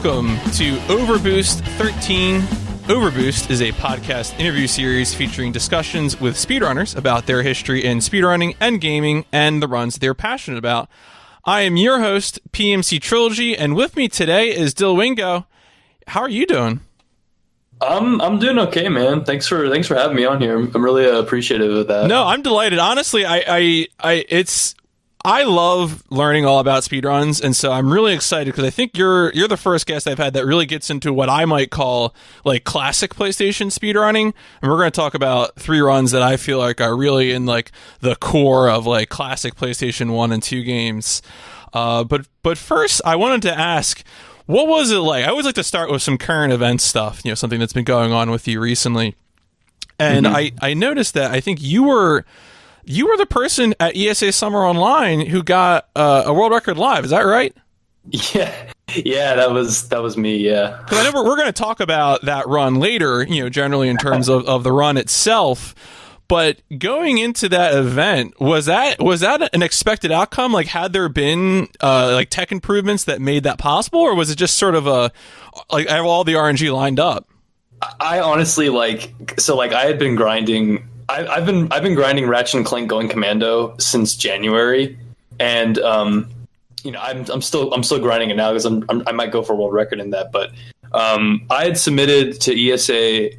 welcome to OverBoost 13. OverBoost is a podcast interview series featuring discussions with speedrunners about their history in speedrunning and gaming and the runs they're passionate about. I am your host, PMC Trilogy, and with me today is DylWingo. How are you doing? I'm doing okay, man. Thanks for having me on here. I'm really appreciative of that. No, I'm delighted. Honestly, I love learning all about speedruns, and so I'm really excited because I think you're the first guest I've had that really gets into what I might call like classic PlayStation speedrunning. And we're going to talk about 3 runs that I feel like are really in like the core of like classic PlayStation 1 and 2 games. But first, I wanted to ask, what was it like? I always like to start with some current event stuff, something that's been going on with you recently. And I noticed that I think you were the person at ESA Summer Online who got a world record live. Is that right? Yeah, that was me. Yeah, because I know we're going to talk about that run later. Generally in terms of the run itself. But going into that event, was that an expected outcome? Like, had there been like tech improvements that made that possible, or was it just sort of I have all the RNG lined up? I honestly I had been grinding. I've been grinding Ratchet and Clank Going Commando since January, and I'm still grinding it now because I might go for a world record in that. But I had submitted to ESA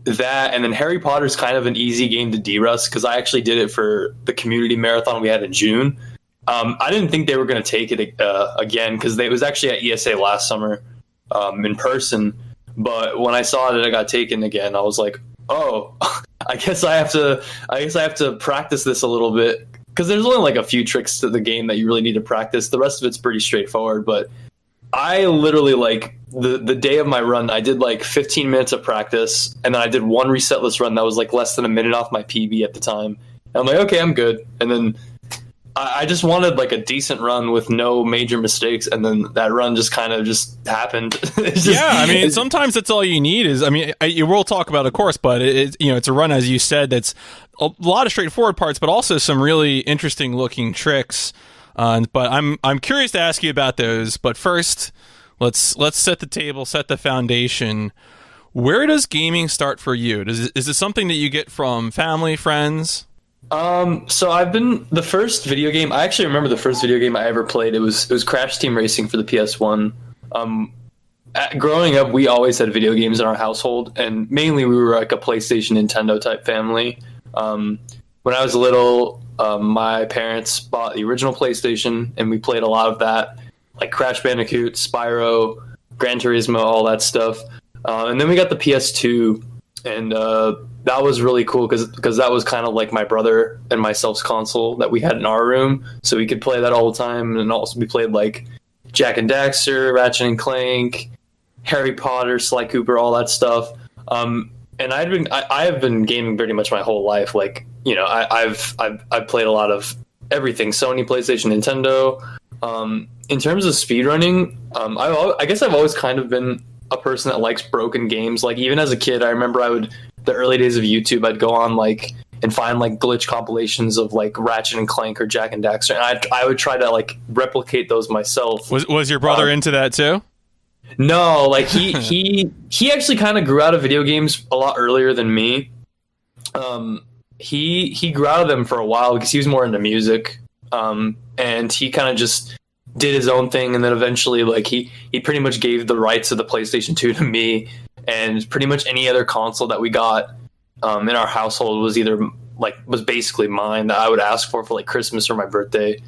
that, and then Harry Potter's kind of an easy game to de-rust because I actually did it for the community marathon we had in June. I didn't think they were going to take it again because it was actually at ESA last summer in person. But when I saw that it got taken again, I was like, oh, I guess I have to practice this a little bit because there's only like a few tricks to the game that you really need to practice. The rest of it's pretty straightforward. But I literally the day of my run, I did like 15 minutes of practice, and then I did one resetless run that was like less than a minute off my PB at the time. And I'm like, okay, I'm good. And then I just wanted like a decent run with no major mistakes, and then that run just kind of just happened. Sometimes that's all you need is, we'll talk about, of course, but it's a run, as you said, that's a lot of straightforward parts, but also some really interesting looking tricks. But I'm curious to ask you about those. But first, let's set the table, set the foundation. Where does gaming start for you? Is it something that you get from family, friends? So the first video game, I actually remember the first video game I ever played. It was Crash Team Racing for the PS1. Growing up, we always had video games in our household, and mainly we were like a PlayStation, Nintendo type family. When I was little, my parents bought the original PlayStation, and we played a lot of that, like Crash Bandicoot, Spyro, Gran Turismo, all that stuff. And then we got the PS2, and that was really cool because that was kind of like my brother and myself's console that we had in our room, so we could play that all the time. And also we played like Jak and Daxter, Ratchet and Clank, Harry Potter, Sly Cooper, all that stuff. And I have been gaming pretty much my whole life. Like, I've played a lot of everything: Sony, PlayStation, Nintendo. In terms of speedrunning, I guess I've always kind of been a person that likes broken games. Like, even as a kid, I remember the early days of YouTube, I'd go on and find like glitch compilations of like Ratchet and Clank or Jak and Daxter, and I would try to like replicate those myself. Was your brother into that too? No, like he actually kind of grew out of video games a lot earlier than me. He grew out of them for a while because he was more into music, and he kind of just did his own thing, and then eventually like he pretty much gave the rights of the PlayStation 2 to me, and pretty much any other console that we got in our household was basically mine that I would ask for like Christmas or my birthday.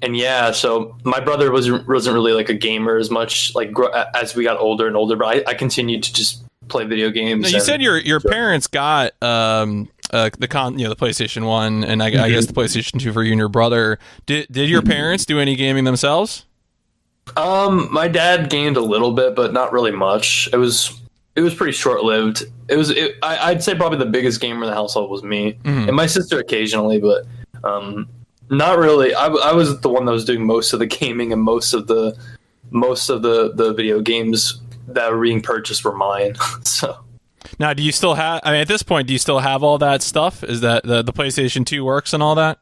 And yeah, so my brother wasn't really like a gamer as much like as we got older and older, but I continued to just play video games. Now, you said your parents got the PlayStation 1 and I guess the PlayStation 2 for you and your brother. Did your parents do any gaming themselves? My dad gamed a little bit, but not really much. It was pretty short-lived. I'd say probably the biggest gamer in the household was me, and my sister occasionally, but not really. I was the one that was doing most of the gaming, and most of the video games that were being purchased were mine. So now, do you still have? I mean, at this point, do you still have all that stuff? Is that the PlayStation 2 works and all that?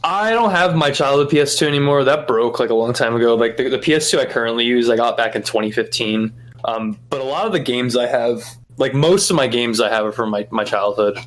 I don't have my childhood PS2 anymore. That broke like a long time ago. Like the PS2 I currently use, I got back in 2015. But a lot of the games I have, like most of my games I have are from my childhood.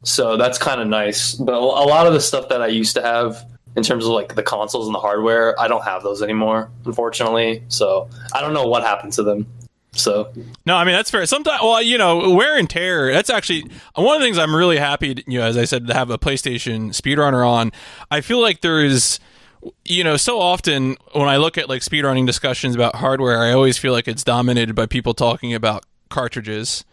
So that's kind of nice. But a lot of the stuff that I used to have in terms of like the consoles and the hardware, I don't have those anymore, unfortunately. So I don't know what happened to them. So no, I mean that's fair. Sometimes, well, you know, wear and tear. That's actually one of the things I'm really happy, you know, as I said, to have a PlayStation speedrunner on. I feel like there is, you know, so often when I look at like speedrunning discussions about hardware, I always feel like it's dominated by people talking about cartridges,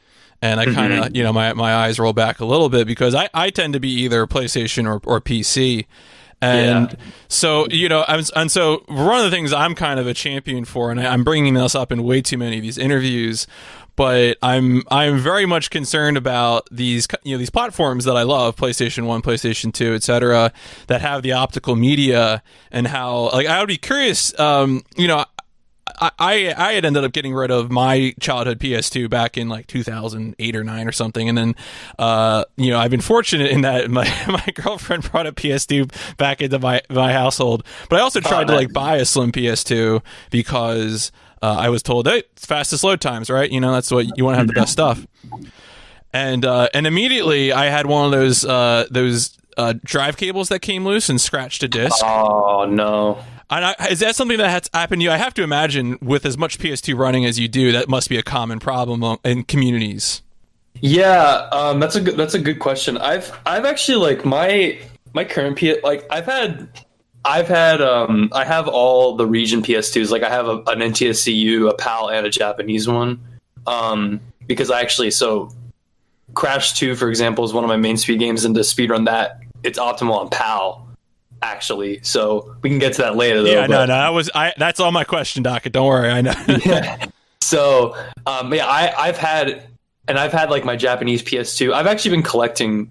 and I kind of, you know, my eyes roll back a little bit because I tend to be either PlayStation or PC. And so, you know, and so one of the things I'm kind of a champion for, and I'm bringing this up in way too many of these interviews, but I'm very much concerned about these, you know, these platforms that I love, PlayStation 1, PlayStation 2, etc., that have the optical media, and how, like, I would be curious, you know, I had ended up getting rid of my childhood PS2 back in like 2008 or 9 or something, and then you know, I've been fortunate in that my girlfriend brought a PS2 back into my household, but I also tried to like buy a slim PS2 because I was told, hey, it's fastest load times, right? You know, that's what you want to have, the best stuff. And immediately I had one of those drive cables that came loose and scratched a disc. Oh no. And is that something that has happened to you? I have to imagine with as much PS2 running as you do, that must be a common problem in communities. Yeah, that's a good question. I've actually, like, my current PS, like I have all the region PS2s. Like I have an NTSCU, a PAL, and a Japanese one. Because I actually, so Crash 2, for example, is one of my main speed games, and to speedrun that, it's optimal on PAL. Actually, so we can get to that later. Though, yeah, no, that's all my question, Doc. Don't worry, I know. Yeah. So, I've had like my Japanese PS2. I've actually been collecting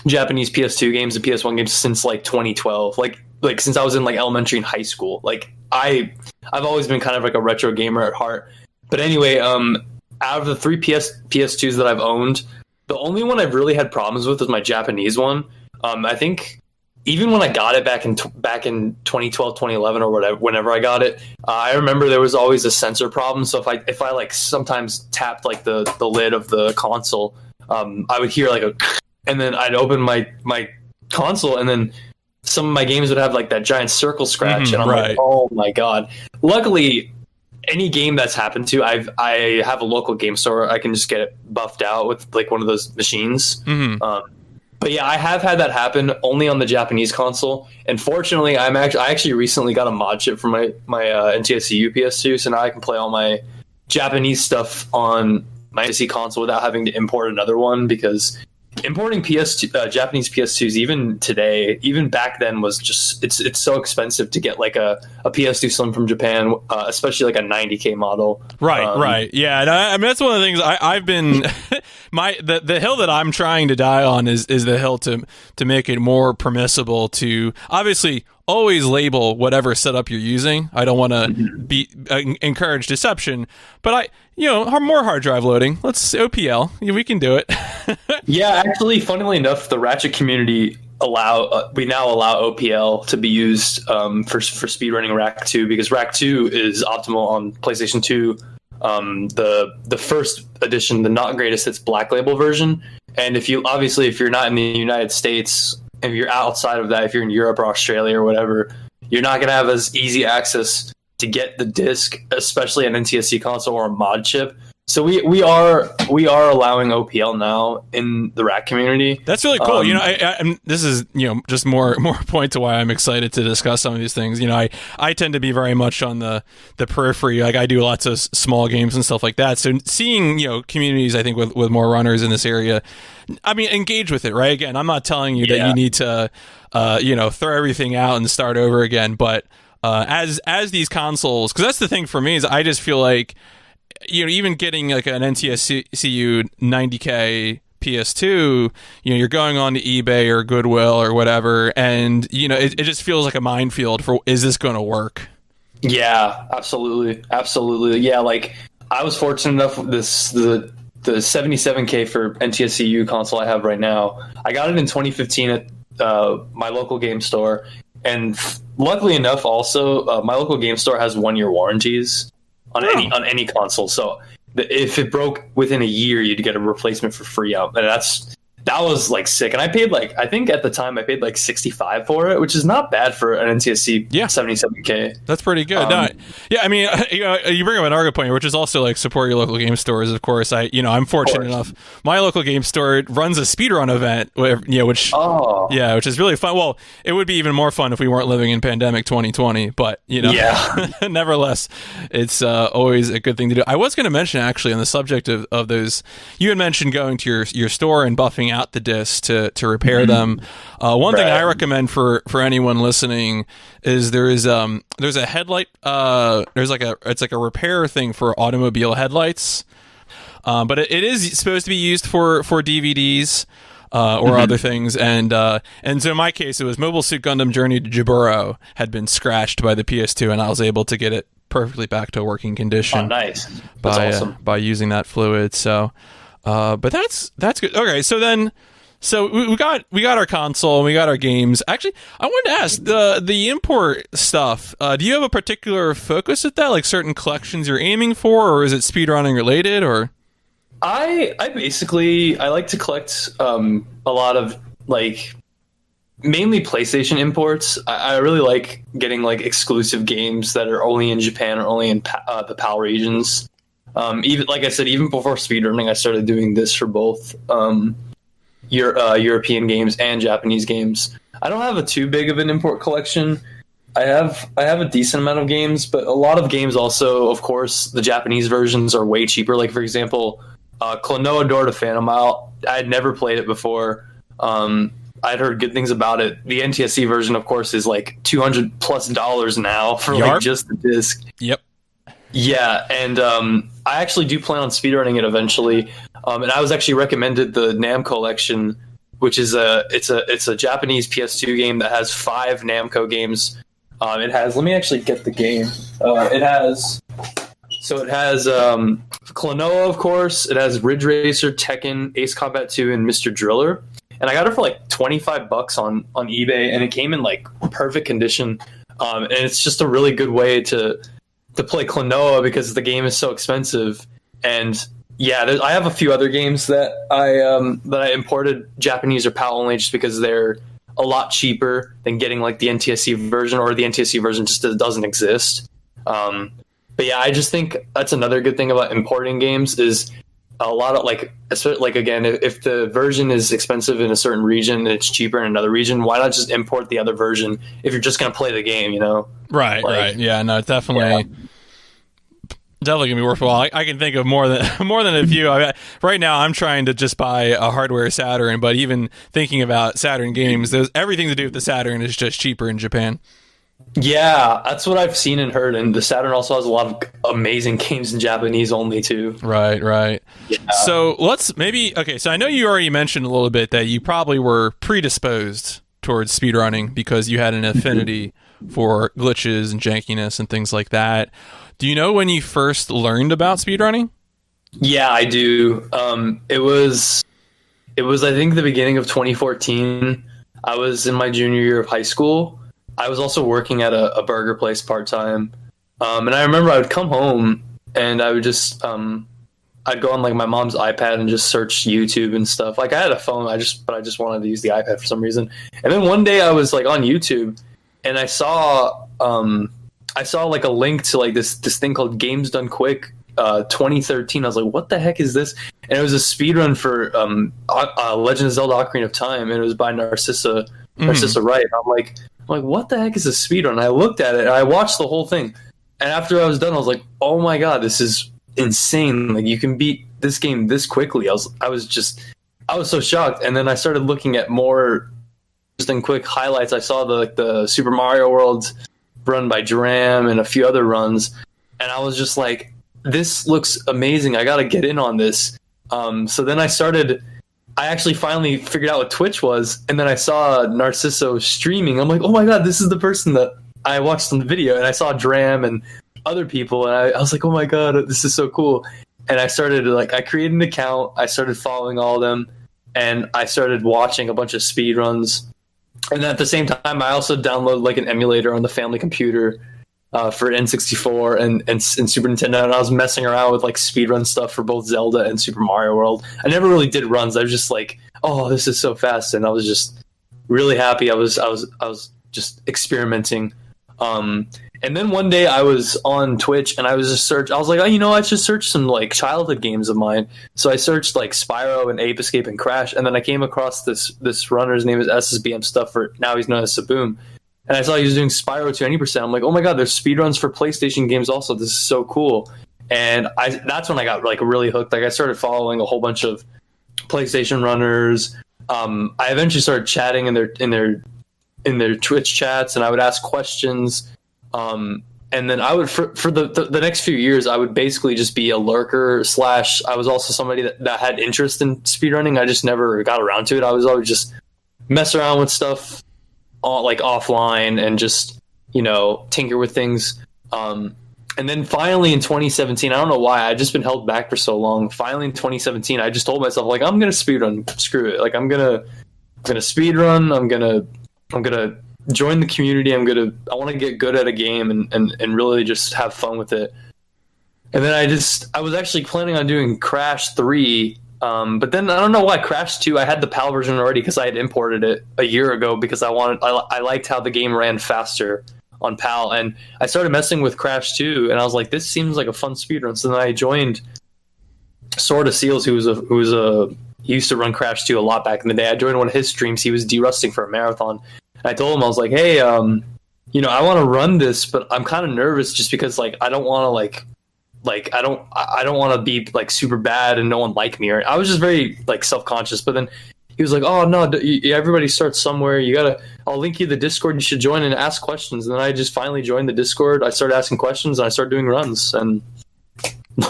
Japanese PS2 games and PS1 games since like 2012. Like since I was in like elementary and high school. Like I've always been kind of like a retro gamer at heart. But anyway, out of the 3 PS2s that I've owned, the only one I've really had problems with is my Japanese one. I think. Even when I got it back in 2012, 2011 or whatever, whenever I got it, I remember there was always a sensor problem. So if I like sometimes tapped like the lid of the console, I would hear like a, and then I'd open my console, and then some of my games would have like that giant circle scratch, and I'm like, oh my god. Luckily, any game that's happened to, I have a local game store. I can just get it buffed out with like one of those machines. But yeah, I have had that happen only on the Japanese console. And fortunately, I actually recently got a mod chip for my NTSCU PS2, so now I can play all my Japanese stuff on my NTSC console without having to import another one, because importing Japanese PS2s even today, even back then, was just it's so expensive to get like a PS2 Slim from Japan, especially like a 90K model. Right. Yeah, and I mean that's one of the things I've been the hill that I'm trying to die on is the hill to make it more permissible to obviously always label whatever setup you're using. I don't want to encourage deception, but more hard drive loading. Let's OPL. We can do it. Yeah, actually, funnily enough, the Ratchet community we now allow OPL to be used for speedrunning Rack 2, because Rack 2 is optimal on PlayStation 2. The first edition, the not greatest hits Black Label version, and if you're not in the United States, if you're outside of that, if you're in Europe or Australia or whatever, you're not going to have as easy access to get the disc, especially an NTSC console or a mod chip. So we are allowing OPL now in the Rack community. That's really cool. This is just more point to why I'm excited to discuss some of these things. I tend to be very much on the periphery. Like I do lots of small games and stuff like that. So seeing communities, I think with more runners in this area, I mean, engage with it. Right. Again, I'm not telling you that you need to throw everything out and start over again. But as these consoles, because that's the thing for me, is I just feel like, even getting like an NTSCU 90K PS2, you're going on to eBay or Goodwill or whatever, and it just feels like a minefield for, is this going to work? Yeah, absolutely. Yeah, like I was fortunate enough with the 77K for NTSCU console I have right now. I got it in 2015 my local game store, and luckily enough, also my local game store has 1-year warranties on any console. So if it broke within a year, you'd get a replacement for free out, and that was like sick. And I paid I think at the time I paid like $65 for it, which is not bad for an NTSC 77K. That's pretty good. Yeah, I mean, you bring up an argument point, which is also like support your local game stores. Of course, I'm fortunate enough. My local game store runs a speedrun event, which is really fun. Well, it would be even more fun if we weren't living in pandemic 2020, but nevertheless, it's always a good thing to do. I was going to mention actually on the subject of those, you had mentioned going to your store and buffing out the discs to repair them. One thing I recommend for anyone listening is there's a headlight it's like a repair thing for automobile headlights, but it is supposed to be used for DVDs or other things, and so in my case it was Mobile Suit Gundam Journey to Jaburo had been scratched by the PS2, and I was able to get it perfectly back to a working condition. Oh, nice. That's awesome. By using that fluid. So but that's good. Okay, so we got our console and we got our games. Actually, I wanted to ask the import stuff. Do you have a particular focus at that, like certain collections you're aiming for, or is it speedrunning related? Or I like to collect a lot of mainly PlayStation imports. I really like getting exclusive games that are only in Japan or only in the PAL regions. Even like I said, even before speedrunning, I started doing this for both European games and Japanese games. I don't have too big of an import collection. I have a decent amount of games, but a lot of games also, of course, the Japanese versions are way cheaper. Like for example, Klonoa Door to Phantom Out. I had never played it before. I'd heard good things about it. The NTSC version, of course, is like $200+ now for just the disc. Yep. Yeah, and I actually do plan on speedrunning it eventually. And I was actually recommended the Namco collection, which is it's a Japanese PS2 game that has 5 Namco games. It has, let me actually get the game. It has Klonoa, of course. It has Ridge Racer, Tekken, Ace Combat 2, and Mr. Driller. And I got it for like $25 on eBay, and it came in like perfect condition. And it's just a really good way to play Klonoa because the game is so expensive. And yeah, I have a few other games that I imported Japanese or PAL only just because they're a lot cheaper than getting like the NTSC version, or the NTSC version just doesn't exist. But yeah, I just think that's another good thing about importing games is a lot of again, if the version is expensive in a certain region and it's cheaper in another region, why not just import the other version if you're just going to play the game, you know? Right. Yeah, no, definitely gonna be worthwhile. I can think of more than a few. Right now I'm trying to just buy a hardware Saturn, but even thinking about Saturn games, there's everything to do with the Saturn is just cheaper in Japan. Yeah, that's what I've seen and heard, and the Saturn also has a lot of amazing games in Japanese only too. Right. Yeah. So so I know you already mentioned a little bit that you probably were predisposed towards speedrunning because you had an affinity for glitches and jankiness and things like that. Do you know when you first learned about speedrunning? Yeah, I do. It was I think the beginning of 2014. I was in my junior year of high school. I was also working at a burger place part-time. And I remember I would come home and I would just, I'd go on like my mom's iPad and just search YouTube and stuff. Like I had a phone, but I just wanted to use the iPad for some reason. And then one day I was like on YouTube and I saw like a link to like this thing called Games Done Quick, 2013. I was like, what the heck is this? And it was a speedrun for Legend of Zelda: Ocarina of Time, and it was by Narcissa Wright. I'm like, what the heck is a speedrun? And I looked at it and I watched the whole thing. And after I was done, I was like, oh my god, this is insane. Like you can beat this game this quickly. I was so shocked. And then I started looking at more just in quick highlights. I saw the Super Mario World run by Dram and a few other runs. And I was just like, this looks amazing. I got to get in on this. So then I actually finally figured out what Twitch was, and then I saw Narciso streaming. I'm like, oh my god, this is the person that I watched on the video, and I saw Dram and other people, and I was like, oh my god, this is so cool. And I started I created an account, I started following all of them, and I started watching a bunch of speedruns. And then at the same time, I also downloaded like an emulator on the family computer for N64 and Super Nintendo, and I was messing around with like speedrun stuff for both Zelda and Super Mario World. I never really did runs. I was just like, oh, this is so fast, and I was just really happy. I was just experimenting. And then one day I was on Twitch and I was like, oh, you know, I should search some like childhood games of mine. So I searched like Spyro and Ape Escape and Crash, and then I came across this runner's name is SSBM Stuff, for now he's known as Saboom. And I saw he was doing Spyro to 90%. I'm like, oh my god, there's speedruns for PlayStation games also. This is so cool. And that's when I got like really hooked. Like I started following a whole bunch of PlayStation runners. I eventually started chatting in their Twitch chats, and I would ask questions. And then I would, for the next few years, I would basically just be a lurker / I was also somebody that had interest in speedrunning. I just never got around to it. I was always just mess around with stuff like offline and just, you know, tinker with things. And then finally in 2017, I don't know why, I'd just been held back for so long. Finally in 2017, I just told myself, like, I'm going to speedrun. Screw it. Like, I'm going to speedrun. I'm going to join the community. I want to get good at a game and really just have fun with it. And then I was actually planning on doing Crash 3, but then I don't know why Crash 2, I had the PAL version already because I had imported it a year ago because I liked how the game ran faster on PAL, and I started messing with Crash 2 and I was like, this seems like a fun speedrun. So then I joined Sword of Seals, he used to run Crash 2 a lot back in the day. I joined one of his streams. He was derusting for a marathon. I told him, I was like, hey, you know, I want to run this, but I'm kind of nervous just because, like, I don't want to I don't want to be like super bad and no one like me. Or I was just very like self-conscious. But then he was like, oh no, everybody starts somewhere. I'll link you the Discord. You should join and ask questions. And then I just finally joined the Discord. I started asking questions and I started doing runs, and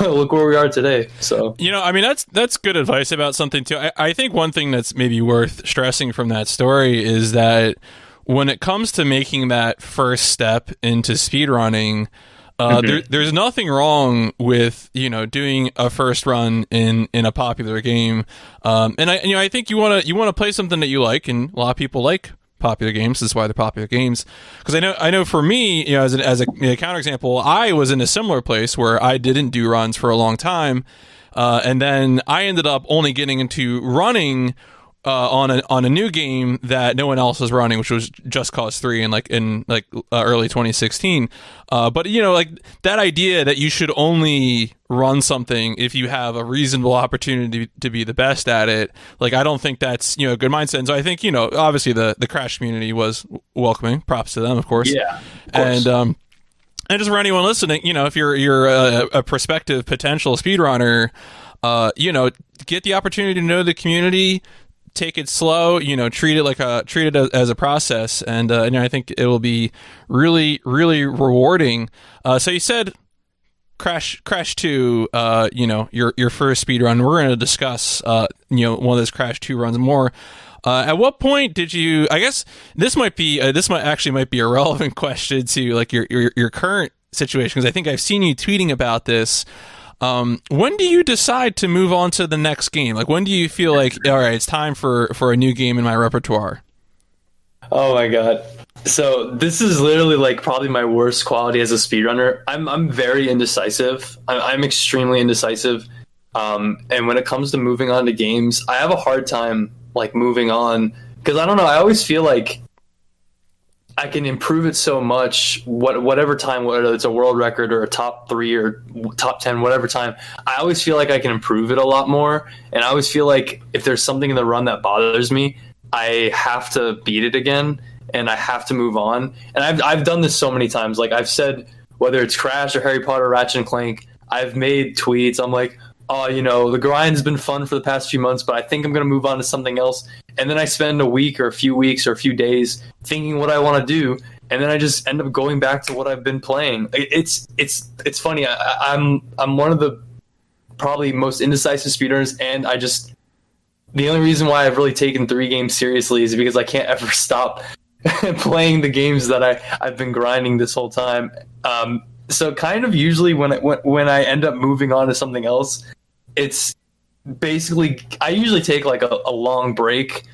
look where we are today. So, you know, I mean, that's good advice about something too. I think one thing that's maybe worth stressing from that story is that when it comes to making that first step into speedrunning, there's nothing wrong with, you know, doing a first run in a popular game. And I think you want to play something that you like, and a lot of people like popular games. That's why they're popular games. Because I know for me, you know, as a counterexample, I was in a similar place where I didn't do runs for a long time, and then I ended up only getting into running on a new game that no one else was running, which was Just Cause 3 in early 2016. But you know, like that idea that you should only run something if you have a reasonable opportunity to be the best at it, like I don't think that's, you know, a good mindset. And so I think, you know, obviously the Crash community was welcoming. Props to them, of course. Yeah, of course. And just for anyone listening, you know, if you're a prospective potential speedrunner, you know, get the opportunity to know the community. Take it slow, you know, treat it as a process, and you know, I think it will be really, really rewarding. So you said Crash 2, you know, your first speed run. We're going to discuss, you know, one of those Crash 2 runs more. At what point did you? I guess this might be a relevant question to like your current situation, because I think I've seen you tweeting about this. When do you decide to move on to the next game? Like, when do you feel like, all right, it's time for a new game in my repertoire? Oh my god. So this is literally like probably my worst quality as a speedrunner. I'm very indecisive. I'm extremely indecisive. And when it comes to moving on to games, I have a hard time like moving on, because I don't know, I always feel like I can improve it so much, whatever time, whether it's a world record or a top 3 or top 10, whatever time, I always feel like I can improve it a lot more. And I always feel like if there's something in the run that bothers me, I have to beat it again and I have to move on. And I've done this so many times. Like I've said, whether it's Crash or Harry Potter, Ratchet and Clank, I've made tweets. I'm like, oh, you know, the grind's been fun for the past few months, but I think I'm going to move on to something else. And then I spend a week or a few weeks or a few days thinking what I want to do, and then I just end up going back to what I've been playing. It's funny. I'm one of the probably most indecisive speedrunners, and the only reason why I've really taken 3 games seriously is because I can't ever stop playing the games that I've been grinding this whole time. So kind of usually when I end up moving on to something else, it's basically, I usually take like a long break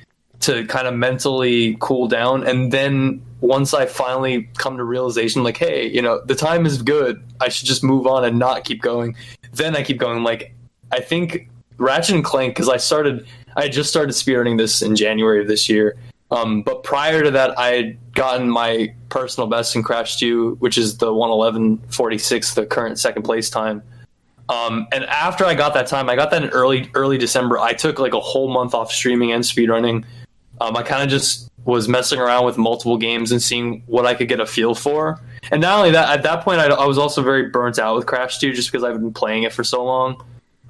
to kind of mentally cool down. And then once I finally come to realization, like, hey, you know, the time is good, I should just move on and not keep going. Then I keep going. Like, I think Ratchet and Clank, because I just started speedrunning this in January of this year. But prior to that, I had gotten my personal best in Crash 2, which is the 1:11:46, the current second place time. And after I got that time, I got that in early December. I took like a whole month off streaming and speedrunning. I kind of just was messing around with multiple games and seeing what I could get a feel for. And not only that, at that point, I was also very burnt out with Crash 2 just because I've been playing it for so long.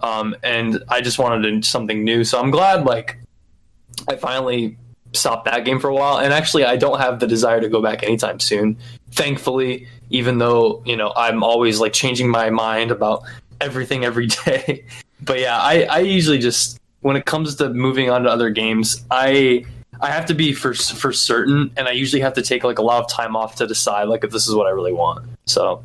And I just wanted something new. So I'm glad, like, I finally stopped that game for a while. And actually, I don't have the desire to go back anytime soon, thankfully, even though, you know, I'm always like changing my mind about everything every day. But yeah, I usually just, when it comes to moving on to other games, I have to be for certain, and I usually have to take like a lot of time off to decide like if this is what I really want. So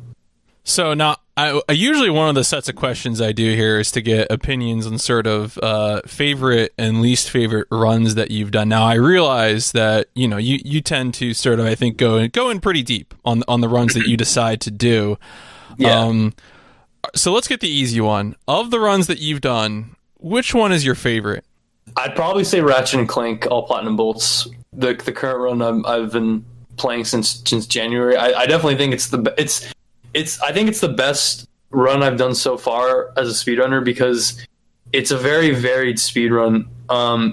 now, I usually one of the sets of questions I do here is to get opinions on sort of favorite and least favorite runs that you've done. Now, I realize that, you know, you tend to sort of, I think, go in pretty deep on the runs that you decide to do. Yeah. So let's get the easy one. Of the runs that you've done, which one is your favorite? I'd probably say Ratchet and Clank All Platinum Bolts. The current run I've been playing since January. I definitely think I think it's the best run I've done so far as a speedrunner because it's a very varied speedrun.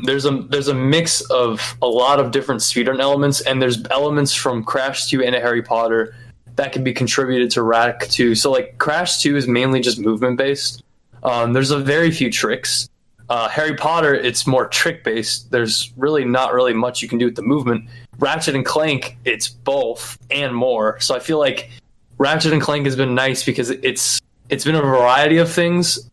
There's a mix of a lot of different speedrun elements, and there's elements from Crash 2 and Harry Potter that can be contributed to Ratchet 2. So like Crash 2 is mainly just movement based. There's a very few tricks. Harry Potter, it's more trick based. There's not really much you can do with the movement. Ratchet and Clank, it's both and more. So I feel like Ratchet and Clank has been nice because it's been a variety of things,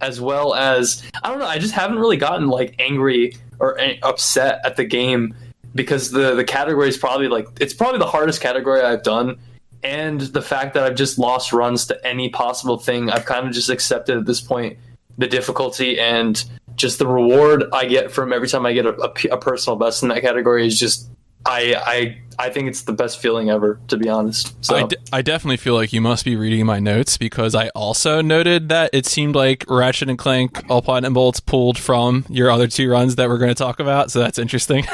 as well as, I don't know, I just haven't really gotten like angry or upset at the game because the category is probably the hardest category I've done. And the fact that I've just lost runs to any possible thing, I've kind of just accepted at this point the difficulty, and just the reward I get from every time I get a personal best in that category is just, I think it's the best feeling ever, to be honest. So I definitely feel like you must be reading my notes because I also noted that it seemed like Ratchet and Clank All Platinum Bolts pulled from your other two runs that we're going to talk about, so that's interesting.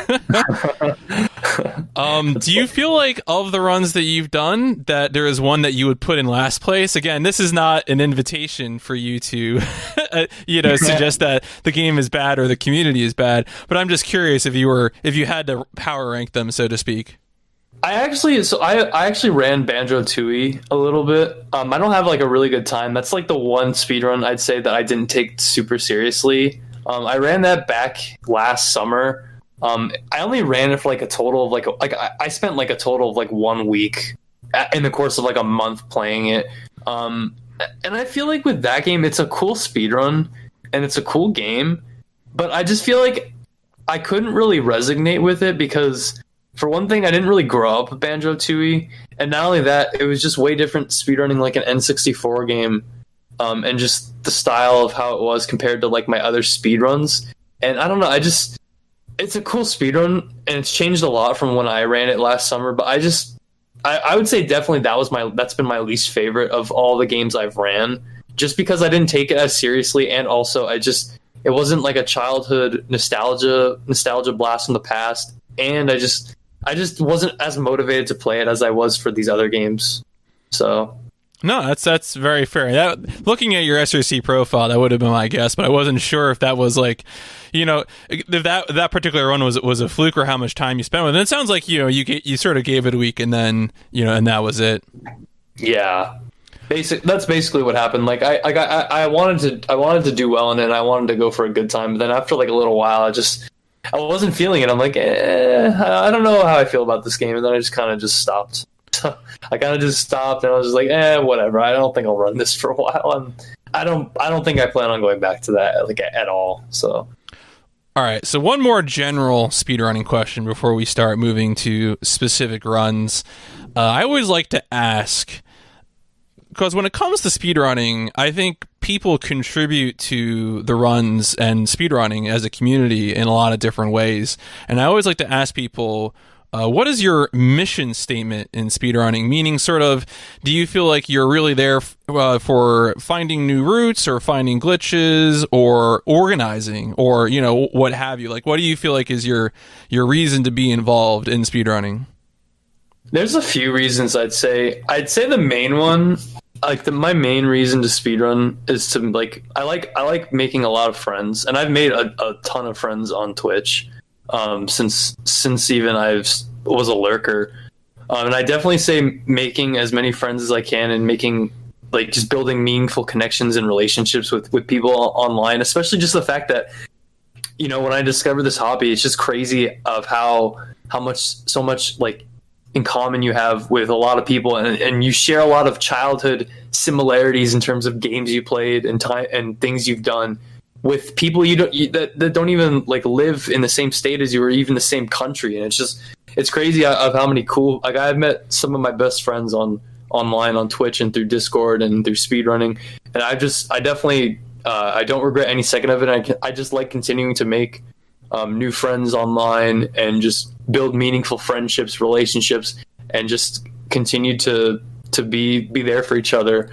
Do you feel like of the runs that you've done that there is one that you would put in last place? Again, this is not an invitation for you to suggest that the game is bad or the community is bad, but I'm just curious if you had to power rank them, so to speak. I actually ran Banjo-Tooie a little bit. I don't have like a really good time. That's like the one speedrun I'd say that I didn't take super seriously. I ran that back last summer. I only ran it for like a total of I spent like a total of like 1 week in the course of like a month playing it. And I feel like with that game, it's a cool speedrun and it's a cool game, but I just feel like I couldn't really resonate with it because, for one thing, I didn't really grow up with Banjo-Tooie, and not only that, it was just way different speedrunning like an N64 game, and just the style of how it was compared to like my other speedruns. And I don't know, it's a cool speedrun, and it's changed a lot from when I ran it last summer, but I would say definitely that's been my least favorite of all the games I've ran, just because I didn't take it as seriously, and also it wasn't like a childhood nostalgia blast from the past, and I just wasn't as motivated to play it as I was for these other games. So no, that's very fair. Looking at your SRC profile, that would have been my guess, but I wasn't sure if that was like, if that particular run was a fluke or how much time you spent with it. It sounds like you sort of gave it a week and then and that was it. Yeah, that's basically what happened. Like I wanted to do well in it, and I wanted to go for a good time. But then after like a little while, I wasn't feeling it. I'm like, I don't know how I feel about this game. And then I just kind of just stopped. I kind of just stopped, and I was just like, whatever. I don't think I'll run this for a while. And I don't think I plan on going back to that like at all. So, all right. So one more general speedrunning question before we start moving to specific runs. I always like to ask because when it comes to speedrunning, I think people contribute to the runs and speedrunning as a community in a lot of different ways. And I always like to ask people, what is your mission statement in speedrunning? Meaning, sort of, do you feel like you're really there for finding new routes or finding glitches or organizing or, you know, what have you? Like, what do you feel like is your reason to be involved in speedrunning? There's a few reasons I'd say. I'd say the main one, like my main reason to speedrun is to like I like making a lot of friends, and I've made a ton of friends on Twitch since even I was a lurker, and I definitely say making as many friends as I can and making like just building meaningful connections and relationships with people online, especially just the fact that, you know, when I discovered this hobby, it's just crazy of how so much like in common you have with a lot of people, and you share a lot of childhood similarities in terms of games you played and time and things you've done with people that don't even like live in the same state as you or even the same country. And it's crazy of how many cool, like I've met some of my best friends online on Twitch and through Discord and through speedrunning, and I definitely I don't regret any second of it. I just like continuing to make new friends online and just build meaningful friendships, relationships, and just continue to be there for each other.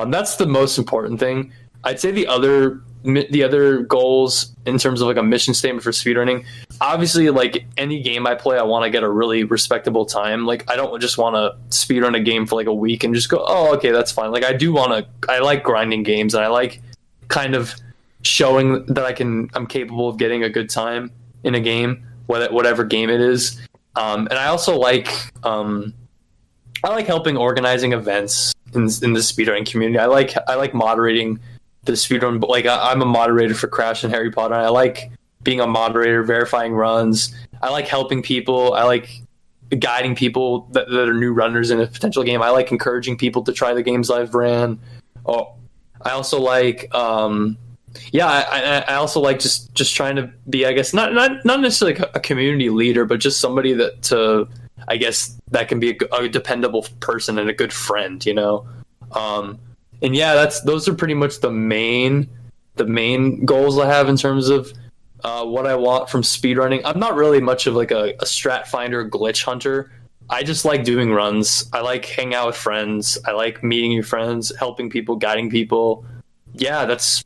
That's the most important thing. I'd say the other goals in terms of like a mission statement for speedrunning, obviously, like any game I play, I want to get a really respectable time. Like I don't just want to speedrun a game for like a week and just go, oh, okay, that's fine. Like I like grinding games, and I like kind of showing that I'm capable of getting a good time in a game, whatever game it is. And I also like helping organizing events in the speedrunning community. I like moderating the speedrun, but like I'm a moderator for Crash and Harry Potter. And I like being a moderator, verifying runs. I like helping people. I like guiding people that are new runners in a potential game. I like encouraging people to try the games I've ran. Oh, I also like I also like just trying to be, I guess, not necessarily like a community leader, but just somebody that can be a dependable person and a good friend, you know. And yeah, those are pretty much the main goals I have in terms of what I want from speedrunning. I'm not really much of like a strat finder, glitch hunter. I just like doing runs. I like hanging out with friends. I like meeting new friends, helping people, guiding people. Yeah, that's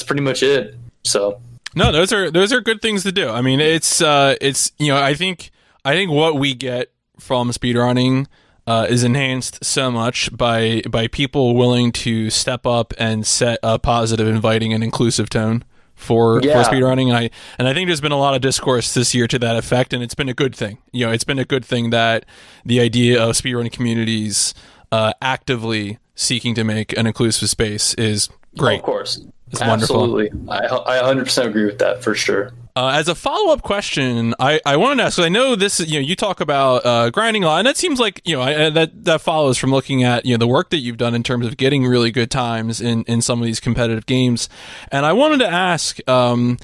pretty much it. So no, those are good things to do. I mean, it's you know, I think what we get from speedrunning is enhanced so much by people willing to step up and set a positive, inviting, and inclusive tone for speedrunning. And I think there's been a lot of discourse this year to that effect, and it's been a good thing. You know, it's been a good thing that the idea of speedrunning communities actively seeking to make an inclusive space is great. Oh, of course. It's absolutely wonderful. I 100% agree with that for sure. As a follow-up question, I wanted to ask, because I know this, you know, you talk about grinding a lot, and that seems like, you know, that follows from looking at, you know, the work that you've done in terms of getting really good times in some of these competitive games. And I wanted to ask, do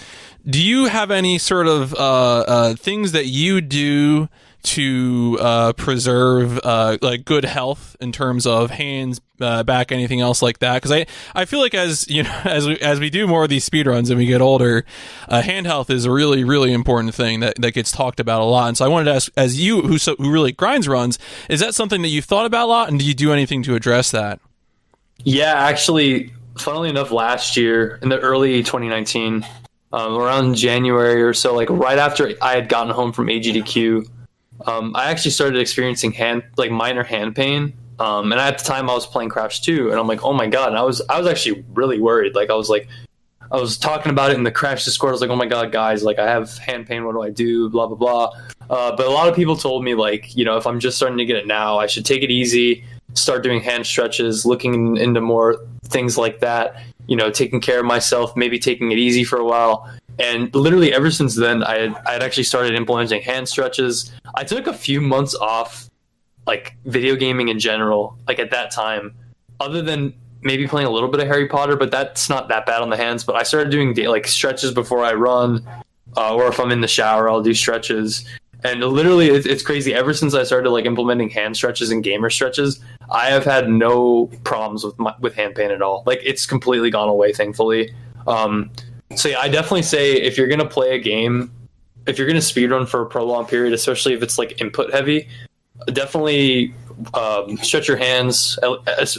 you have any sort of things that you do to preserve like good health in terms of hands, back, anything else like that? Because I feel like, as you know, as we do more of these speedruns and we get older, hand health is a really, really important thing that gets talked about a lot. And so I wanted to ask, as you who really grinds runs, is that something that you've thought about a lot, and do you do anything to address that? Yeah, actually, funnily enough, last year in the early 2019, around January or so, like right after I had gotten home from AGDQ, I actually started experiencing minor hand pain. And at the time I was playing Crash 2, and I'm like, oh my God. And I was actually really worried. I was talking about it in the Crash Discord. I was like, oh my God, guys, like I have hand pain. What do I do? Blah, blah, blah. But a lot of people told me, like, you know, if I'm just starting to get it now, I should take it easy, start doing hand stretches, looking into more things like that, you know, taking care of myself, maybe taking it easy for a while. And literally ever since then, I had actually started implementing hand stretches. I took a few months off, like video gaming in general, like at that time, other than maybe playing a little bit of Harry Potter, but that's not that bad on the hands. But I started doing like stretches before I run, or if I'm in the shower, I'll do stretches. And literally, it's crazy. Ever since I started like implementing hand stretches and gamer stretches, I have had no problems with hand pain at all. Like, it's completely gone away, thankfully. So yeah, I definitely say if you're gonna play a game, if you're gonna speedrun for a prolonged period, especially if it's like input heavy, definitely stretch your hands,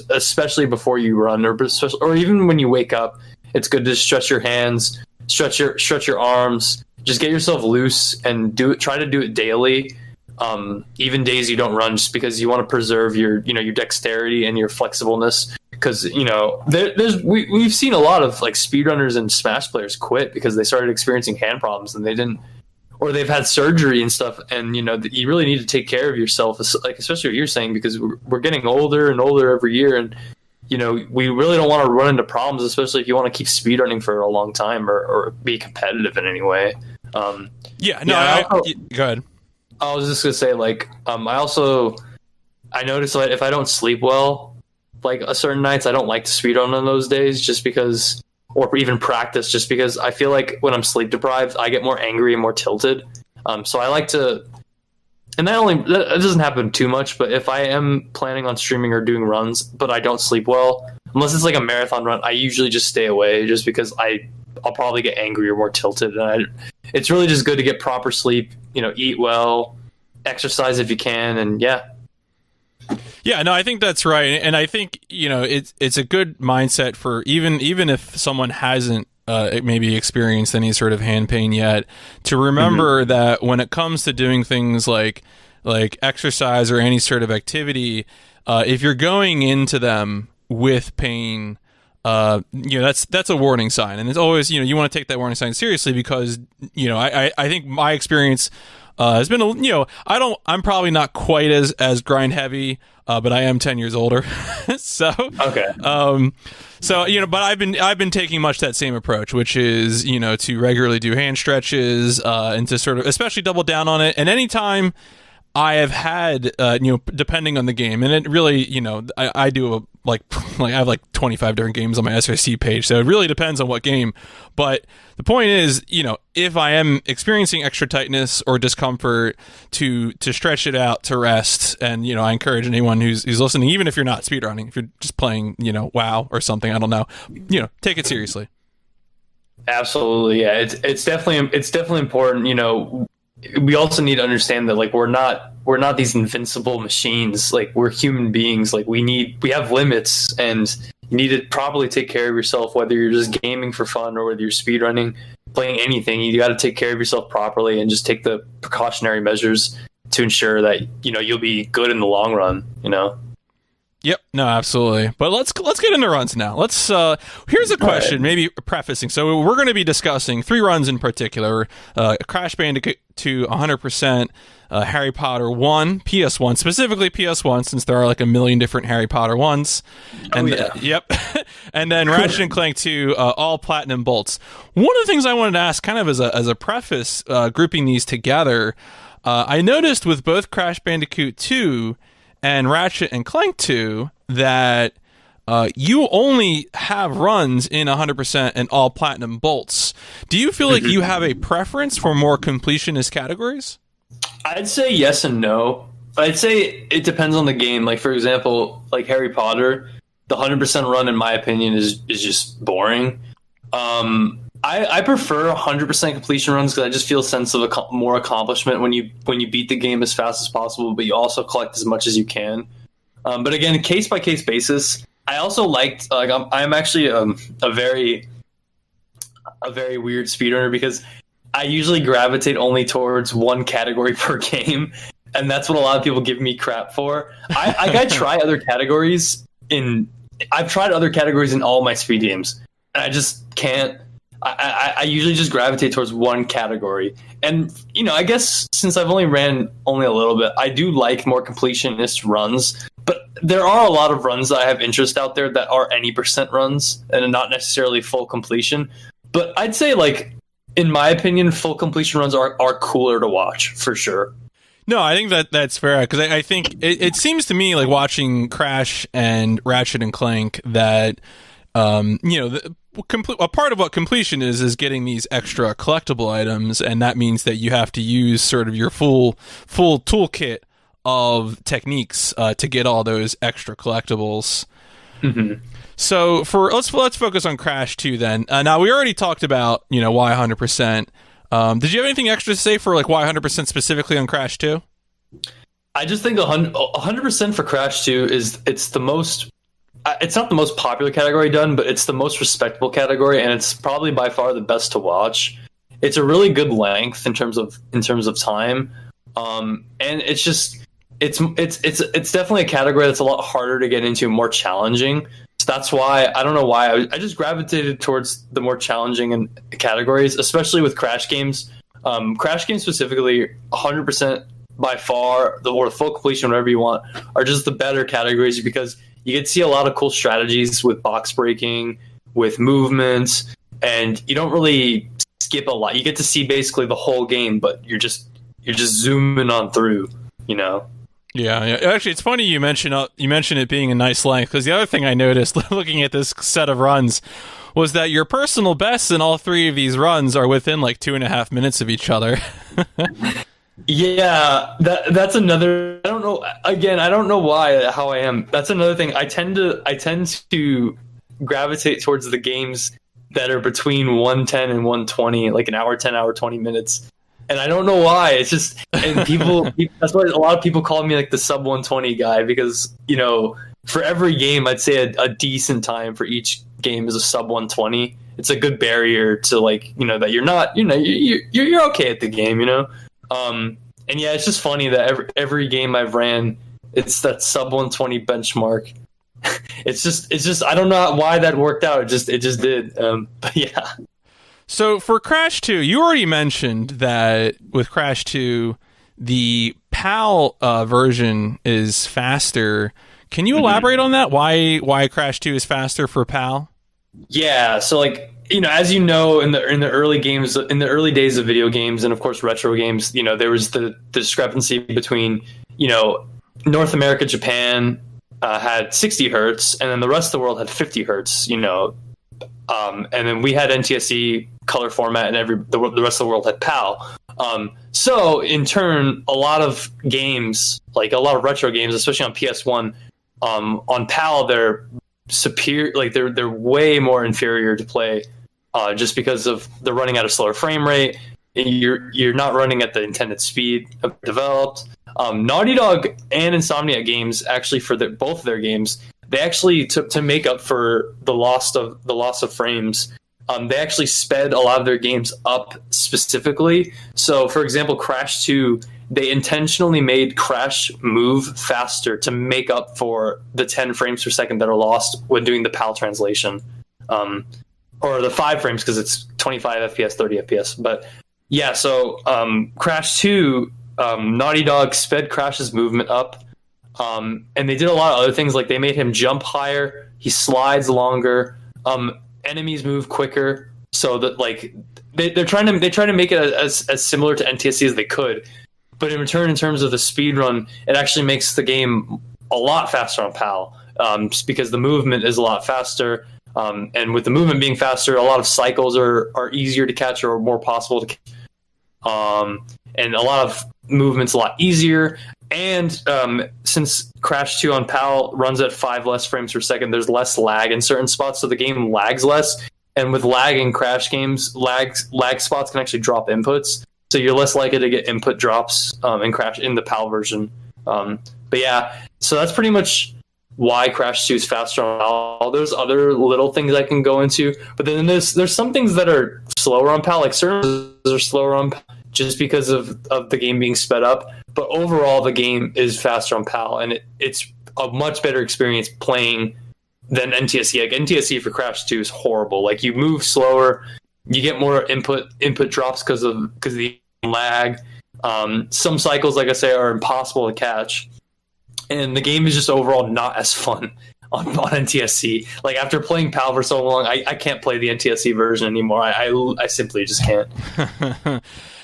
especially before you run, or even when you wake up. It's good to stretch your hands, stretch your arms, just get yourself loose and try to do it daily. Even days you don't run, just because you want to preserve your dexterity and your flexibleness. Because we've seen a lot of like speedrunners and Smash players quit because they started experiencing hand problems and they didn't, or they've had surgery and stuff. And you really need to take care of yourself, like especially what you're saying, because we're getting older and older every year, and we really don't want to run into problems, especially if you want to keep speedrunning for a long time or be competitive in any way. Go ahead. I was just gonna say, like, I notice that if I don't sleep well, like a certain nights, I don't like to speedrun on those days, just because, or even practice, just because I feel like when I'm sleep deprived, I get more angry and more tilted. So I like to, and that doesn't happen too much, but if I am planning on streaming or doing runs, but I don't sleep well, unless it's like a marathon run, I usually just stay away, just because I'll probably get angry or more tilted, and it's really just good to get proper sleep, eat well, exercise if you can, and yeah. Yeah, no, I think that's right, and I think it's a good mindset for even if someone hasn't maybe experienced any sort of hand pain yet, to remember that when it comes to doing things like exercise or any sort of activity, if you're going into them with pain, that's a warning sign, and it's always you want to take that warning sign seriously, because I think my experience has been I'm probably not quite as grind heavy, but I am 10 years older. So okay. But I've been taking much that same approach, which is to regularly do hand stretches, and to sort of especially double down on it. And anytime I have had depending on the game, and it really I do I have like 25 different games on my SRC page, so it really depends on what game. But the point is, if I am experiencing extra tightness or discomfort, to stretch it out, to rest. And I encourage anyone who's listening, even if you're not speedrunning, if you're just playing WoW or something, I don't know, take it seriously. Absolutely, yeah. It's definitely important. We also need to understand that, like, we're not these invincible machines. Like, we're human beings. Like, we have limits, and you need to properly take care of yourself, whether you're just gaming for fun or whether you're speedrunning, playing anything. You got to take care of yourself properly and just take the precautionary measures to ensure that you'll be good in the long run. Yep. No, absolutely. But let's get into runs now. Here's a question, maybe prefacing. So we're going to be discussing 3 runs in particular: Crash Bandicoot 2, 100%, Harry Potter 1, PS1, specifically PS1, since there are like a million different Harry Potter ones. And yep. And then Ratchet and Clank 2, all platinum bolts. One of the things I wanted to ask, kind of as a preface, grouping these together, I noticed with both Crash Bandicoot 2 and Ratchet and Clank 2 that you only have runs in 100% and all platinum bolts. Do you feel like you have a preference for more completionist categories? I'd say yes and no. I'd say it depends on the game. Like, for example, like Harry Potter, the 100% run, in my opinion, is just boring. I prefer 100% completion runs because I just feel a sense of more accomplishment when you beat the game as fast as possible, but you also collect as much as you can. But again, case by case basis. I also liked I'm actually a very weird speedrunner, because I usually gravitate only towards one category per game, and that's what a lot of people give me crap for. I try other categories I've tried other categories in all my speed games, and I just can't. I usually just gravitate towards one category. And, I guess since I've only ran a little bit, I do like more completionist runs. But there are a lot of runs that I have interest out there that are any percent runs and not necessarily full completion. But I'd say, like, in my opinion, full completion runs are cooler to watch, for sure. No, I think that's fair, because I think it seems to me, like, watching Crash and Ratchet and Clank, that a part of what completion is getting these extra collectible items, and that means that you have to use sort of your full toolkit of techniques to get all those extra collectibles. Mm-hmm. So let's focus on Crash 2 then. Now we already talked about why 100%. Did you have anything extra to say for like why 100% specifically on Crash 2? I just think 100% for Crash 2 it's the most. It's not the most popular category done, but it's the most respectable category, and it's probably by far the best to watch. It's a really good length in terms of time, and it's just it's definitely a category that's a lot harder to get into, more challenging. So that's why I don't know why I just gravitated towards the more challenging categories, especially with Crash games. Crash games specifically, 100% by far, or full completion, whatever you want, are just the better categories because you get to see a lot of cool strategies with box breaking, with movements, and you don't really skip a lot. You get to see basically the whole game, but you're just zooming on through, Yeah. Actually, it's funny you mention it being a nice length, because the other thing I noticed looking at this set of runs was that your personal bests in all three of these runs are within like 2.5 minutes of each other. Yeah, that's another. I don't know. Again, I don't know how I am. That's another thing. I tend to gravitate towards the games that are between 110 and 120, like an hour 10, hour 20 minutes. And I don't know why. It's just, and people that's why a lot of people call me like the sub 120 guy, because for every game I'd say a decent time for each game is a sub 120. It's a good barrier to like that you're not you're okay at the game, and yeah, it's just funny that every game I've ran, it's that sub 120 benchmark. It's just I don't know why that worked out. It just did. But yeah. So for Crash 2, you already mentioned that with Crash 2, the PAL version is faster. Can you elaborate on that? Why Crash 2 is faster for PAL? Yeah, so like as in the early games, in the early days of video games, and of course retro games, there was the discrepancy between North America, Japan had 60 hertz, and then the rest of the world had 50 hertz. And then we had NTSC color format, and the rest of the world had PAL. So in turn, a lot of games, like a lot of retro games, especially on PS1, on PAL, they're superior. Like they're way more inferior to play, just because of they're running at a slower frame rate. You're not running at the intended speed developed. Naughty Dog and Insomniac Games, actually, for both of their games, they actually took to make up for the loss of frames. They actually sped a lot of their games up specifically. So, for example, Crash 2, they intentionally made Crash move faster to make up for the 10 frames per second that are lost when doing the PAL translation, or the 5 frames because it's 25 FPS, 30 FPS. But yeah, so Crash 2, Naughty Dog sped Crash's movement up. And they did a lot of other things, like they made him jump higher, he slides longer, enemies move quicker, so that like they're trying to make it as similar to NTSC as they could. But in return, in terms of the speedrun, it actually makes the game a lot faster on PAL, just because the movement is a lot faster. And with the movement being faster, a lot of cycles are easier to catch or more possible to catch. And a lot of movements a lot easier. And since Crash 2 on PAL runs at 5 less frames per second, there's less lag in certain spots, so the game lags less. And with lag in Crash games, lag spots can actually drop inputs, so you're less likely to get input drops in the PAL version. But yeah, so that's pretty much why Crash 2 is faster on PAL. There's other little things I can go into, but then there's some things that are slower on PAL, like certain are slower on PAL just because of the game being sped up. But overall, the game is faster on PAL, and it's a much better experience playing than NTSC. Like NTSC for Crash 2 is horrible. Like you move slower, you get more input drops because of the lag. Some cycles, like I say, are impossible to catch, and the game is just overall not as fun on NTSC. Like after playing PAL for so long, I can't play the NTSC version anymore. I simply just can't.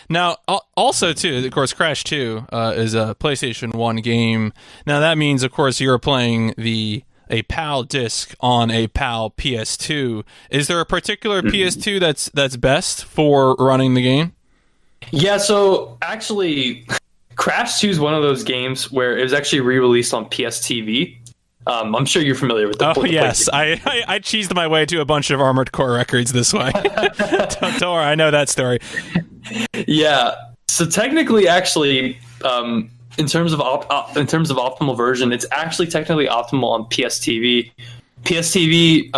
Now, also, too, of course, Crash 2 is a PlayStation 1 game. Now, that means, of course, you're playing a PAL disc on a PAL PS2. Is there a particular PS2 that's best for running the game? Yeah, so actually, Crash 2 is one of those games where it was actually re-released on PS TV. I'm sure you're familiar with the. Oh yes, I cheesed my way to a bunch of Armored Core records this way. Don't worry, I know that story. Yeah. So technically, actually, in terms of optimal version, it's actually technically optimal on PS TV. PS TV,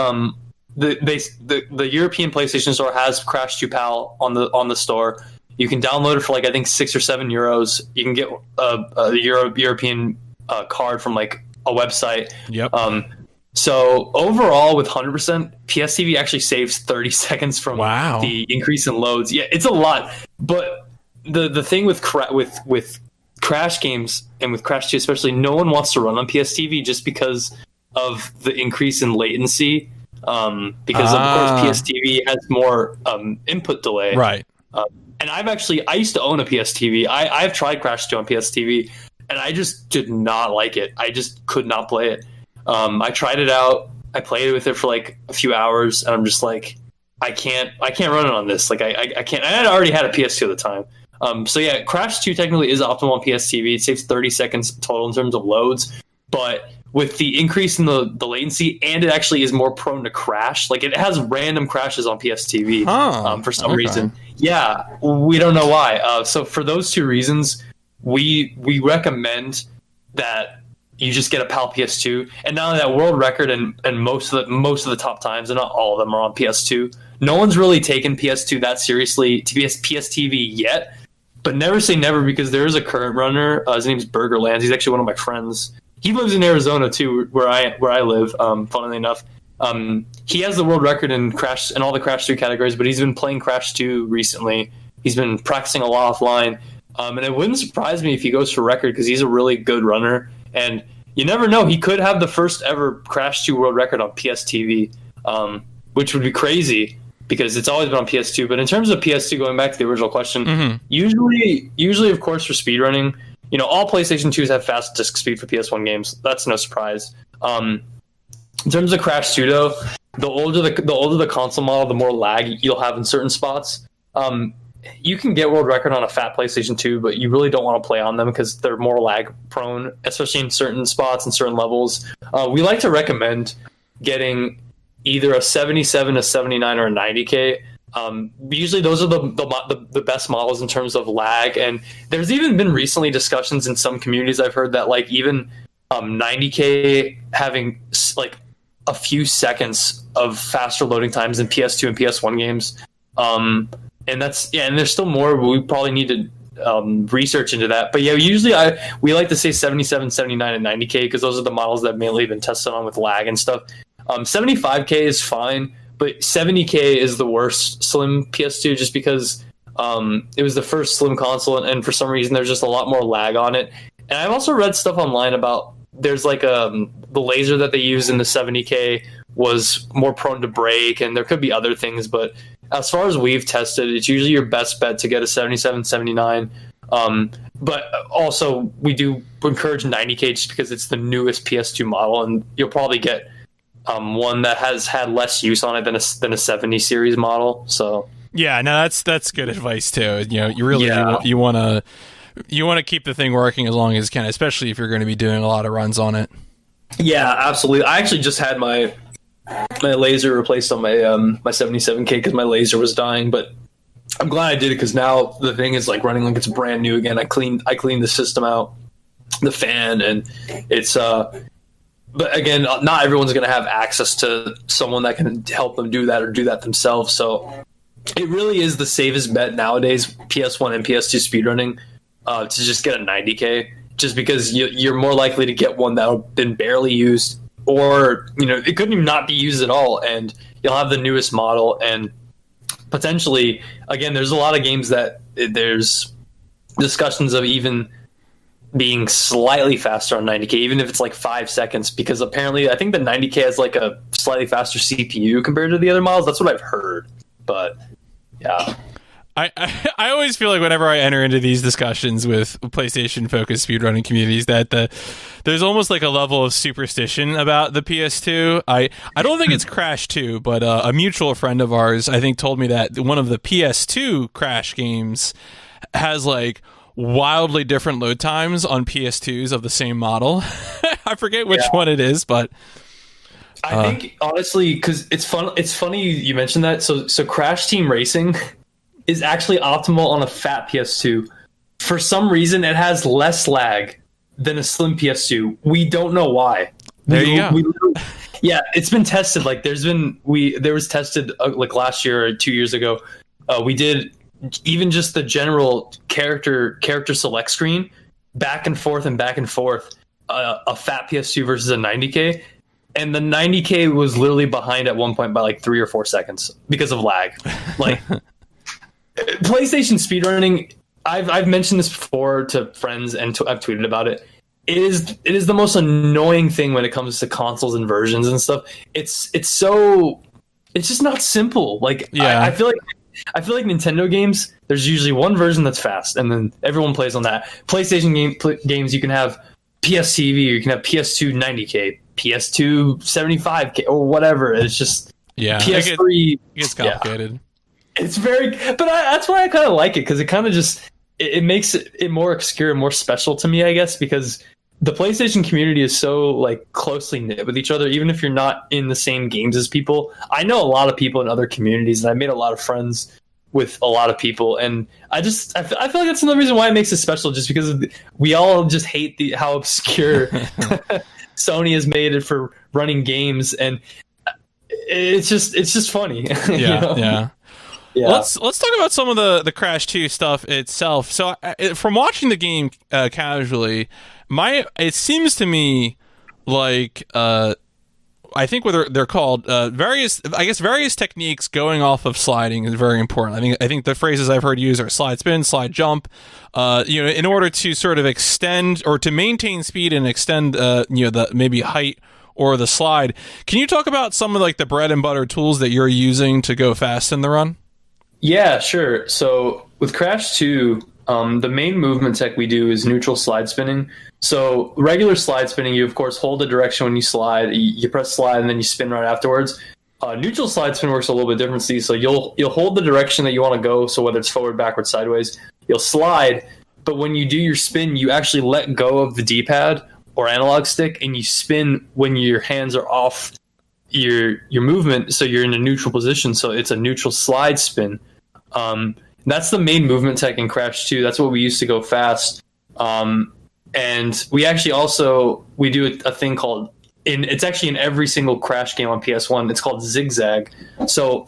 the European PlayStation Store has Crash 2 PAL on the store. You can download it for like I think €6 or €7. You can get a European card from like a website. Yep. So overall, with 100%, PS TV actually saves 30 seconds from the increase in loads. Yeah, it's a lot. But the thing with Crash games and with Crash 2 especially, no one wants to run on PS TV just because of the increase in latency. Because of course PS TV has more input delay. Right. And I used to own a PS TV. I've tried Crash 2 on PS TV, and I just did not like it. I just could not play it. I tried it out. I played with it for like a few hours, and I'm just like, I can't run it on this. Like I can't. I already had a PS2 at the time. So yeah, Crash 2 technically is optimal on PS TV. It saves 30 seconds total in terms of loads, but with the increase in the latency, and it actually is more prone to crash. Like it has random crashes on PS TV for some reason. Yeah, we don't know why. So for those two reasons, we recommend that you just get a PAL PS2. And now that world record and most of the top times, and not all of them, are on PS2. No one's really taken PS2 that seriously to PS TV yet. But never say never, because there is a current runner. His name's Burgerlands. He's actually one of my friends. He lives in Arizona too, where I live. Funnily enough, he has the world record in Crash and all the Crash 3 categories. But he's been playing Crash 2 recently. He's been practicing a lot offline, and it wouldn't surprise me if he goes for record, because he's a really good runner. And you never know, he could have the first ever Crash 2 world record on PS TV, which would be crazy because it's always been on PS2. But in terms of PS2, going back to the original question, usually of course for speedrunning, all PlayStation 2s have fast disk speed for PS1 games. That's no surprise. In terms of Crash 2, though, the older the console model, the more lag you'll have in certain spots. You can get world record on a fat PlayStation 2, but you really don't want to play on them because they're more lag prone, especially in certain spots and certain levels. We like to recommend getting either a 77, a 79, or a 90K. Usually those are the best models in terms of lag, and there's even been recently discussions in some communities I've heard that like even 90K having like a few seconds of faster loading times than PS2 and PS1 games. And there's still more, but we probably need to research into that. But yeah, usually we like to say 77, 79, and 90K because those are the models that mainly been tested on with lag and stuff. 75K is fine, but 70K is the worst slim PS2 just because it was the first slim console, and for some reason there's just a lot more lag on it. And I've also read stuff online about there's like the laser that they use in the 70K was more prone to break, and there could be other things, but as far as we've tested, it's usually your best bet to get a 77, 79. But also we do encourage 90K just because it's the newest PS2 model, and you'll probably get one that has had less use on it than a 70 series model. So yeah, no, that's good advice too. You really you want to keep the thing working as long as you can, especially if you're going to be doing a lot of runs on it. Yeah, absolutely. I actually just had my laser replaced on my 77K because my laser was dying, but I'm glad I did it because now the thing is like running like it's brand new again. I cleaned the system out, the fan, and it's but again, not everyone's going to have access to someone that can help them do that or do that themselves. So it really is the safest bet nowadays, PS1 and PS2 speedrunning, to just get a 90K, just because you're more likely to get one that's been barely used, or it could not be used at all, and you'll have the newest model. And potentially, again, there's a lot of games that there's discussions of even being slightly faster on 90K, even if it's like 5 seconds, because apparently I think the 90K has like a slightly faster CPU compared to the other models. That's what I've heard. But yeah, I always feel like whenever I enter into these discussions with PlayStation focused speedrunning communities that there's almost like a level of superstition about the PS2. I don't think it's Crash 2, but a mutual friend of ours I think told me that one of the PS2 Crash games has like wildly different load times on PS2s of the same model. I forget which one it is, but I think honestly, because it's fun. It's funny you mentioned that. So Crash Team Racing is actually optimal on a fat PS2. For some reason, it has less lag than a slim PS2. We don't know why. There you go. Yeah, it's been tested. Like there was tested like last year or 2 years ago. We did even just the general character select screen, back and forth. A fat PS2 versus a 90K, and the 90K was literally behind at one point by like 3 or 4 seconds because of lag. Like PlayStation speedrunning, I've mentioned this before to friends and I've tweeted about it. It is the most annoying thing when it comes to consoles and versions and stuff. It's just not simple. Like I feel like Nintendo games, there's usually one version that's fast, and then everyone plays on that. PlayStation games, you can have PS TV, or you can have PS2 90K, PS2 75K, or whatever. It's just PS3. It gets complicated. Yeah. It's very, but that's why I kind of like it, because it kind of just it makes it more obscure and more special to me, I guess, because the PlayStation community is so like closely knit with each other. Even if you're not in the same games as people, I know a lot of people in other communities, and I made a lot of friends with a lot of people, and I feel like that's another reason why it makes it special, just because we all just hate how obscure Sony has made it for running games, and it's just funny. Yeah. Let's talk about some of the Crash 2 stuff itself. So from watching the game casually, it seems to me like I think what they're called various techniques going off of sliding is very important. I think the phrases I've heard used are slide spin, slide jump. In order to sort of extend or to maintain speed and extend the maybe height or the slide. Can you talk about some of like the bread and butter tools that you're using to go fast in the run? Yeah, sure. So with Crash 2, the main movement tech we do is neutral slide spinning. So regular slide spinning, you of course hold the direction when you slide. You press slide and then you spin right afterwards. Neutral slide spin works a little bit differently. So you'll hold the direction that you want to go. So whether it's forward, backward, sideways, you'll slide. But when you do your spin, you actually let go of the D-pad or analog stick, and you spin when your hands are off your movement. So you're in a neutral position. So it's a neutral slide spin. That's the main movement tech in Crash 2. That's what we use to go fast. And we actually we do a thing called, it's actually in every single Crash game on PS1. It's called zigzag. So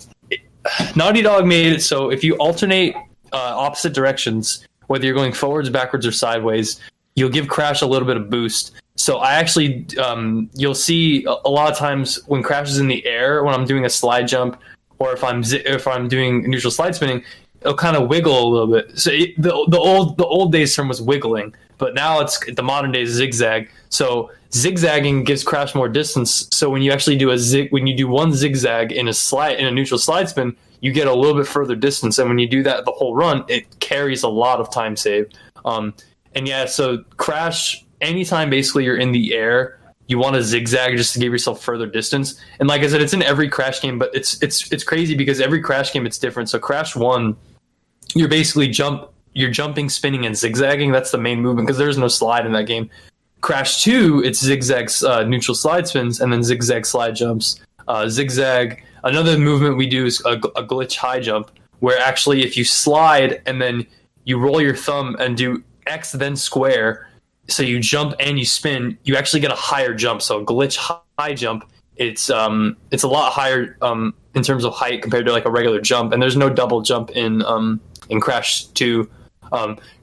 Naughty Dog made it so if you alternate opposite directions, whether you're going forwards, backwards, or sideways, you'll give Crash a little bit of boost. So I actually, you'll see a lot of times when Crash is in the air, when I'm doing a slide jump, or if I'm doing neutral slide spinning, it'll kind of wiggle a little bit. So the old days term was wiggling, but now it's the modern day zigzag. So zigzagging gives Crash more distance. So when you actually do when you do one zigzag in a neutral slide spin, you get a little bit further distance. And when you do that the whole run, it carries a lot of time save. So Crash, anytime basically you're in the air, you want to zigzag just to give yourself further distance. And like I said, it's in every Crash game, but it's crazy because every Crash game it's different. So Crash 1, you're basically jumping, spinning, and zigzagging. That's the main movement because there's no slide in that game. Crash 2, it's zigzags, neutral slide spins, and then zigzag slide jumps. Zigzag, another movement we do is a glitch high jump, where actually if you slide and then you roll your thumb and do X then square, so you jump and you spin, you actually get a higher jump. So a glitch high jump, it's a lot higher in terms of height compared to like a regular jump, and there's no double jump in Crash 2.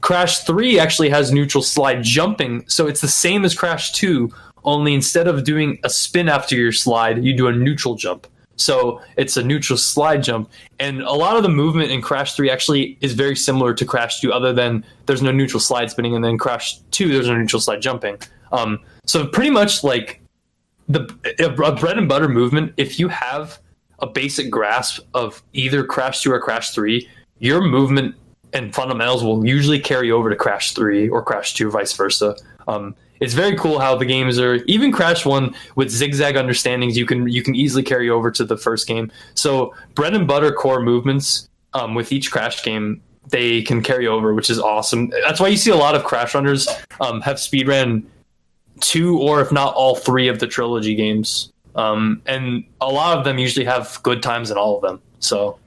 Crash 3 actually has neutral slide jumping, so it's the same as Crash 2, only instead of doing a spin after your slide, you do a neutral jump. So it's a neutral slide jump. And a lot of the movement in Crash 3 actually is very similar to Crash 2, other than there's no neutral slide spinning, and then Crash 2, there's no neutral slide jumping. So pretty much like a bread and butter movement, if you have a basic grasp of either Crash 2 or Crash 3, your movement and fundamentals will usually carry over to Crash 3 or Crash 2, vice versa. It's very cool how the games are, even Crash 1 with zigzag understandings, you can easily carry over to the first game. So bread and butter core movements with each Crash game they can carry over, which is awesome. That's why you see a lot of Crash runners have speedrun 2 or if not all 3 of the trilogy games. And a lot of them usually have good times in all of them. So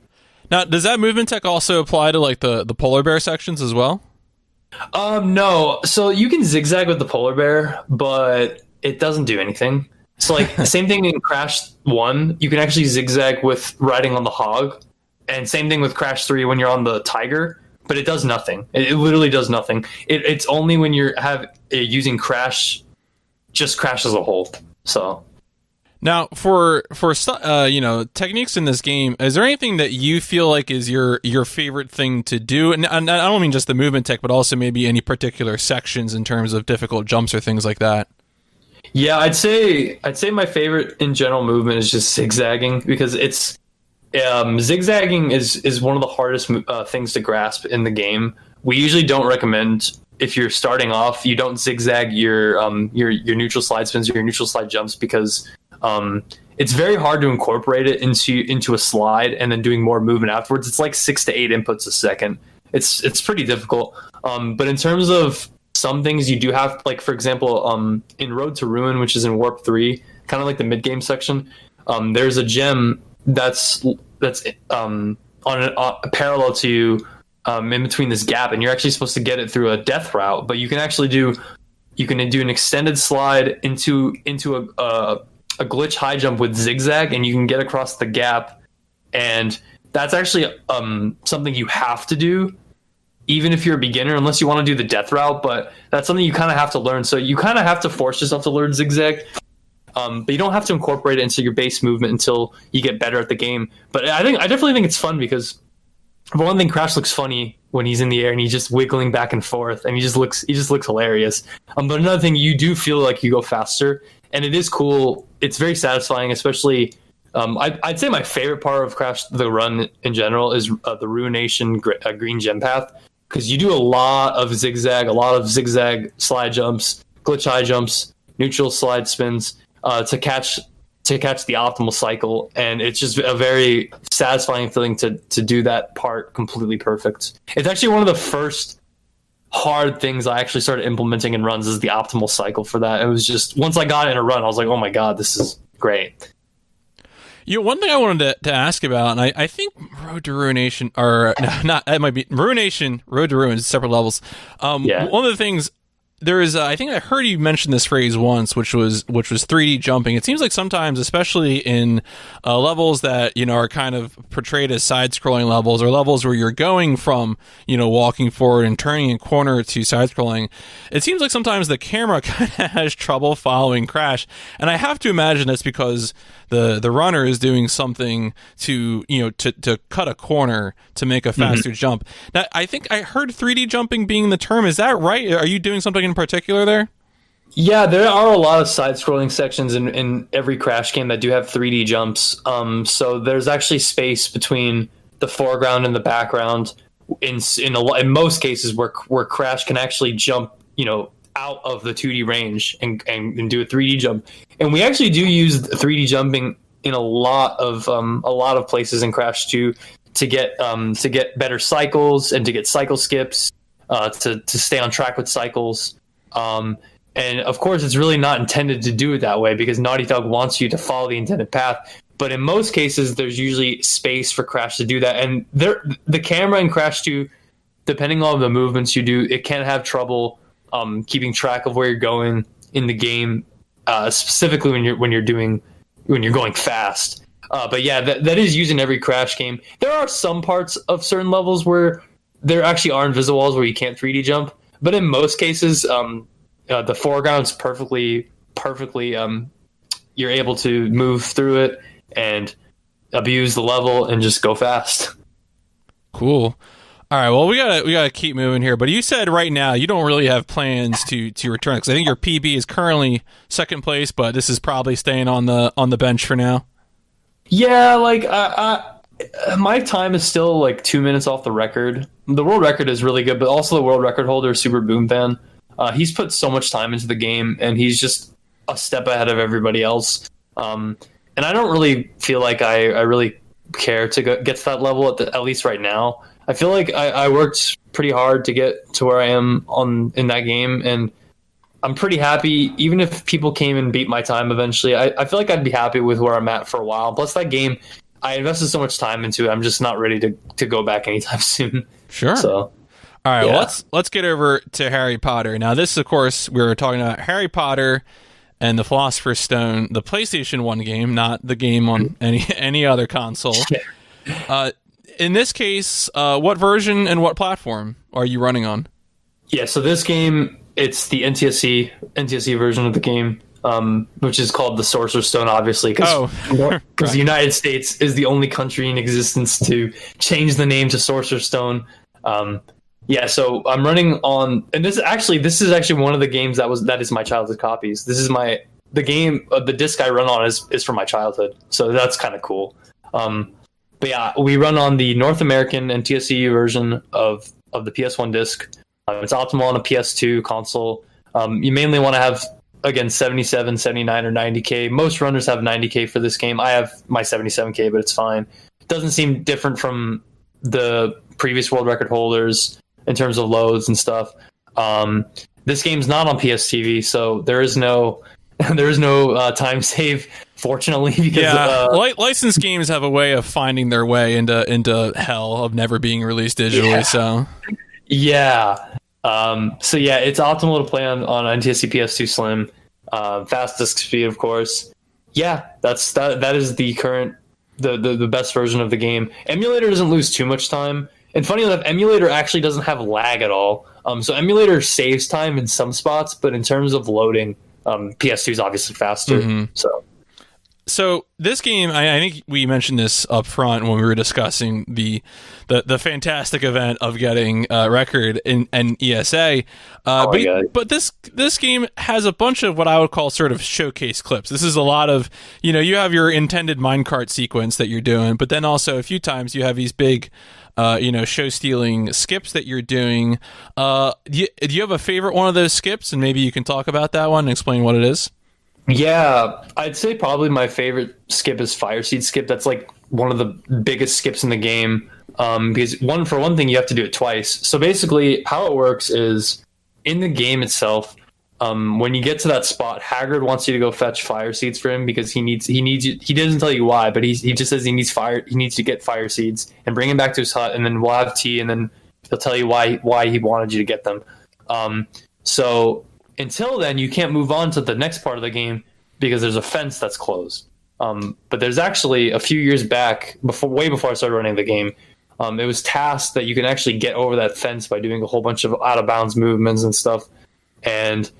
now, does that movement tech also apply to like the polar bear sections as well? No. So you can zigzag with the polar bear, but it doesn't do anything. So like same thing in Crash 1, you can actually zigzag with riding on the hog, and same thing with Crash 3 when you're on the tiger, but it does nothing. It literally does nothing. It's only when you're using Crash, just Crash as a whole. So now for techniques in this game, is there anything that you feel like is your favorite thing to do? And I don't mean just the movement tech, but also maybe any particular sections in terms of difficult jumps or things like that. Yeah, I'd say my favorite in general movement is just zigzagging, because it's zigzagging is one of the hardest things to grasp in the game. We usually don't recommend, if you're starting off, you don't zigzag your neutral slide spins or your neutral slide jumps, because it's very hard to incorporate it into a slide and then doing more movement afterwards. It's like 6 to 8 inputs a second. It's pretty difficult. But in terms of some things you do have, like for example, in Road to Ruin, which is in Warp 3, kind of like the mid-game section, there's a gem that's on a parallel to in between this gap, and you're actually supposed to get it through a death route, but you can do an extended slide into a glitch high jump with zigzag, and you can get across the gap, and that's actually something you have to do even if you're a beginner, unless you want to do the death route, but that's something you kind of have to learn. So you kind of have to force yourself to learn zigzag, but you don't have to incorporate it into your base movement until you get better at the game. But I definitely think it's fun, because for one thing, Crash looks funny when he's in the air and he's just wiggling back and forth, and he just looks hilarious. But another thing, you do feel like you go faster, and it is cool. It's very satisfying, especially. I'd say my favorite part of Crash the Run in general is the Ruination Green Gem Path, because you do a lot of zigzag slide jumps, glitch high jumps, neutral slide spins to catch the optimal cycle, and it's just a very satisfying feeling to do that part completely perfect. It's actually one of the first hard things I actually started implementing in runs, is the optimal cycle for that. It was just, once I got in a run, I was like, oh my god, this is great. One thing I wanted to ask about, and I think Road to Ruination, or no, not, it might be Ruination, Road to Ruin, separate levels. Yeah. One of the things, there is, I think I heard you mention this phrase once, which was 3D jumping. It seems like sometimes, especially in levels that are kind of portrayed as side-scrolling levels, or levels where you're going from walking forward and turning a corner to side-scrolling, it seems like sometimes the camera kind of has trouble following Crash, and I have to imagine that's because the runner is doing something to cut a corner to make a faster jump. Now, I think I heard 3D jumping being the term. Is that right? Are you doing something in particular there? Yeah, there are a lot of side-scrolling sections in every Crash game that do have 3D jumps. So there's actually space between the foreground and the background in most cases where Crash can actually jump, out of the 2D range and do a 3D jump. And we actually do use 3D jumping in a lot of places in Crash 2 to get better cycles and to get cycle skips, to stay on track with cycles. And of course, it's really not intended to do it that way, because Naughty Dog wants you to follow the intended path. But in most cases, there's usually space for Crash to do that. And the camera in Crash 2, depending on the movements you do, it can have trouble keeping track of where you're going in the game, specifically when you're going fast. But yeah, that is used in every Crash game. There are some parts of certain levels where there actually are invisible walls where you can't 3D jump, but in most cases, the foreground's perfectly. You're able to move through it and abuse the level and just go fast. Cool. All right, well, we gotta keep moving here. But you said right now you don't really have plans to return, because I think your PB is currently second place, but this is probably staying on the bench for now. Yeah, like my time is still like 2 minutes off the record. The world record is really good, but also the world record holder, Super Boom Fan, he's put so much time into the game, and he's just a step ahead of everybody else. And I don't really feel like I really care to get to that level at least right now. I feel like I worked pretty hard to get to where I am in that game, and I'm pretty happy. Even if people came and beat my time eventually, I feel like I'd be happy with where I'm at for a while. Plus, that game, I invested so much time into it. I'm just not ready to go back anytime soon. Sure. So, all right, yeah. well, let's get over to Harry Potter. Now, this, of course, we were talking about Harry Potter and the Philosopher's Stone, the PlayStation 1 game, not the game on any other console. In this case, what version and what platform are you running on? Yeah, so this game, it's the NTSC version of the game, which is called the Sorcerer's Stone, obviously, because the United States is the only country in existence to change the name to Sorcerer's Stone. Yeah, so I'm running on, and this is actually one of the games that is my childhood copies. This is the game, the disc I run on is from my childhood, so that's kind of cool. But yeah, we run on the North American NTSC version of the PS1 disc. It's optimal on a PS2 console. You mainly want to have, again, 77, 79, or 90K. Most runners have 90K for this game. I have my 77K, but it's fine. It doesn't seem different from the previous world record holders in terms of loads and stuff. This game's not on PS TV, so there is no time save, fortunately, because licensed games have a way of finding their way into hell of never being released digitally. Yeah. So yeah, it's optimal to play on NTSC PS2 Slim, fast disk speed, of course. Yeah, that is the current the best version of the game. Emulator doesn't lose too much time, and funny enough, emulator actually doesn't have lag at all. So emulator saves time in some spots, but in terms of loading, PS2 is obviously faster. Mm-hmm. So this game, I think we mentioned this up front when we were discussing the fantastic event of getting record in ESA. But this game has a bunch of what I would call sort of showcase clips. This is a lot of, you have your intended minecart sequence that you're doing, but then also a few times you have these big, show stealing skips that you're doing. Do you have a favorite one of those skips? And maybe you can talk about that one and explain what it is. Yeah, I'd say probably my favorite skip is Fire Seed skip. That's like one of the biggest skips in the game, because for one thing, you have to do it twice. So basically, how it works is in the game itself, when you get to that spot, Hagrid wants you to go fetch fire seeds for him because he needs you. He doesn't tell you why, but he just says he needs to get fire seeds and bring him back to his hut, and then we'll have tea, and then he'll tell you why he wanted you to get them. So until then, you can't move on to the next part of the game because there's a fence that's closed. But there's actually a few years back, way before I started running the game, it was tasked that you can actually get over that fence by doing a whole bunch of out of bounds movements and stuff. And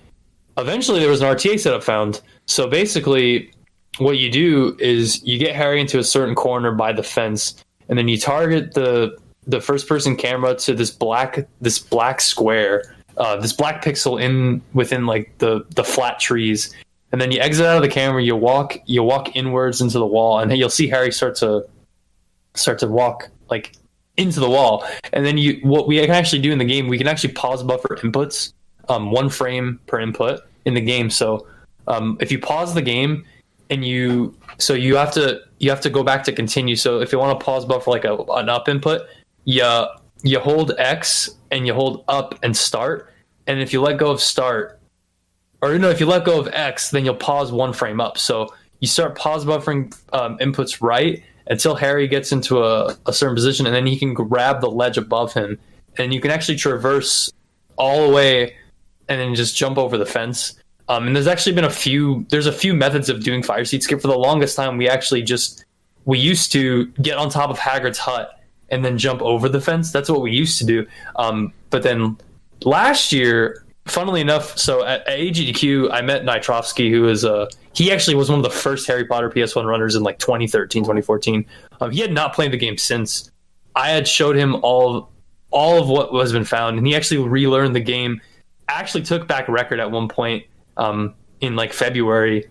eventually there was an RTA setup found. So basically what you do is you get Harry into a certain corner by the fence, and then you target the first person camera to this black square, this black pixel within like the flat trees, and then you exit out of the camera. You walk inwards into the wall, and you'll see Harry start to walk like into the wall. And then what we can actually do in the game, we can actually pause buffer inputs, 1 frame per input in the game. So if you pause the game and you have to go back to continue. So if you want to pause buffer like an up input, you hold X and you hold up and start. And if you let go of start, if you let go of X, then you'll pause 1 frame up. So you start pause buffering inputs right until Harry gets into a certain position, and then he can grab the ledge above him, and you can actually traverse all the way and then just jump over the fence. And there's actually been a few methods of doing fire seed skip. For the longest time, we used to get on top of Hagrid's hut and then jump over the fence. That's what we used to do. But then last year, funnily enough, so at AGDQ, I met Nitrovsky, who is he actually was one of the first Harry Potter PS1 runners in like 2013, 2014. He had not played the game since. I had showed him all of what has been found, and he actually relearned the game. Actually took back record at one point in like February,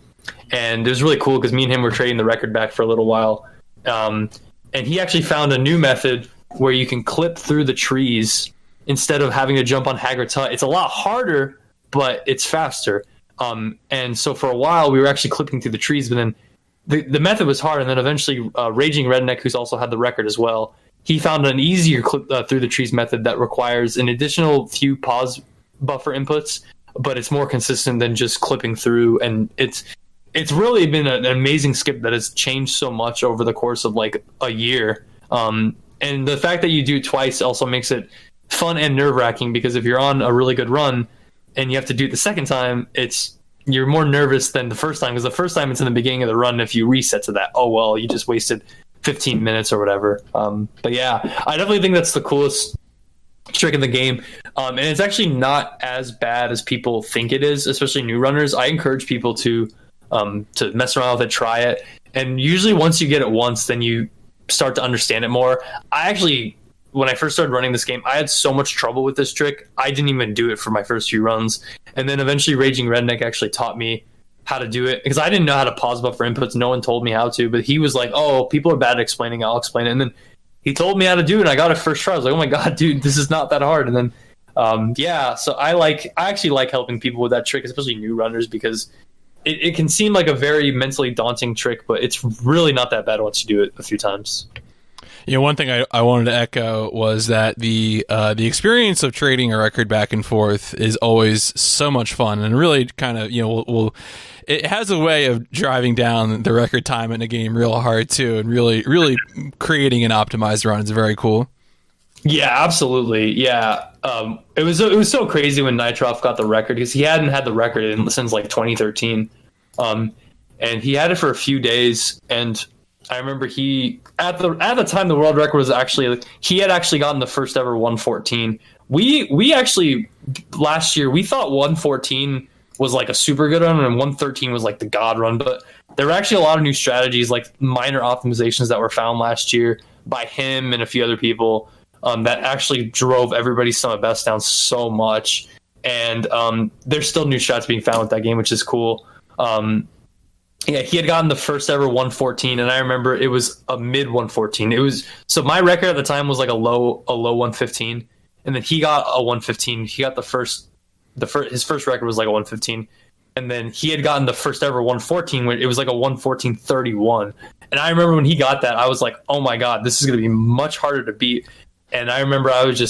and it was really cool because me and him were trading the record back for a little while. And he actually found a new method where you can clip through the trees instead of having to jump on Hagrid's hut. It's a lot harder, but it's faster. And so for a while, we were actually clipping through the trees, but then the method was hard. And then eventually Raging Redneck, who's also had the record as well, he found an easier clip through the trees method that requires an additional few pause buffer inputs, but it's more consistent than just clipping through. And it's really been an amazing skip that has changed so much over the course of like a year. And the fact that you do it twice also makes it fun and nerve-wracking, because if you're on a really good run and you have to do it the second time, you're more nervous than the first time, because the first time it's in the beginning of the run. If you reset to that, oh well, you just wasted 15 minutes or whatever. But yeah, I definitely think that's the coolest trick in the game. And it's actually not as bad as people think it is, especially new runners. I encourage people to mess around with it, try it. And usually once you get it once, then you start to understand it more. When I first started running this game, I had so much trouble with this trick. I didn't even do it for my first few runs. And then eventually Raging Redneck actually taught me how to do it, because I didn't know how to pause buffer inputs. No one told me how to, but he was like, oh, people are bad at explaining, I'll explain it. And then he told me how to do it, and I got it first try. I was like, oh my God, dude, this is not that hard. And then, so I actually like helping people with that trick, especially new runners, because it can seem like a very mentally daunting trick, but it's really not that bad once you do it a few times. One thing I wanted to echo was that the experience of trading a record back and forth is always so much fun, and really kind of, it has a way of driving down the record time in a game real hard too, and really creating an optimized run is very cool. Yeah, absolutely. Yeah. It was so crazy when Nitroff got the record, because he hadn't had the record since like 2013. And he had it for a few days, and I remember at the time the world record was he had actually gotten the first ever 114. We actually last year we thought 114 was like a super good run, and 113 was like the god run, but there were actually a lot of new strategies, like minor optimizations that were found last year by him and a few other people, that actually drove everybody's sum of best down so much. And there's still new strats being found with that game, which is cool. Yeah, he had gotten the first ever 114, and I remember it was a mid 114. So my record at the time was like a low 115, and then he got a 115. He got his first record was like a 115, and then he had gotten the first ever 114 when it was like a 114.31. And I remember when he got that, I was like, oh my God, this is going to be much harder to beat. And I remember I don't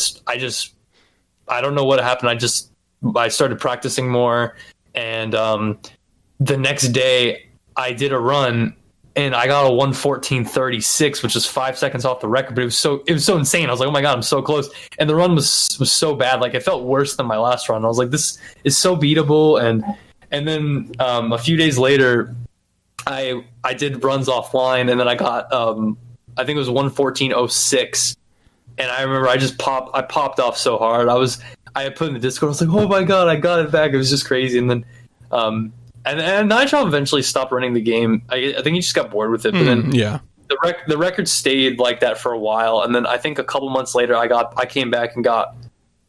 know what happened. I started practicing more, and the next day I did a run and I got a 114.36, which was 5 seconds off the record, but it was so insane. I was like, oh my God, I'm so close. And the run was so bad. Like, it felt worse than my last run. I was like, this is so beatable. And then a few days later, I did runs offline, and then I got, I think it was 114.06. And I remember I popped off so hard. I had put in the Discord, I was like, oh my God, I got it back. It was just crazy. And then, and Nitro eventually stopped running the game. I think he just got bored with it. But then the record stayed like that for a while. And then I think a couple months later, I came back and got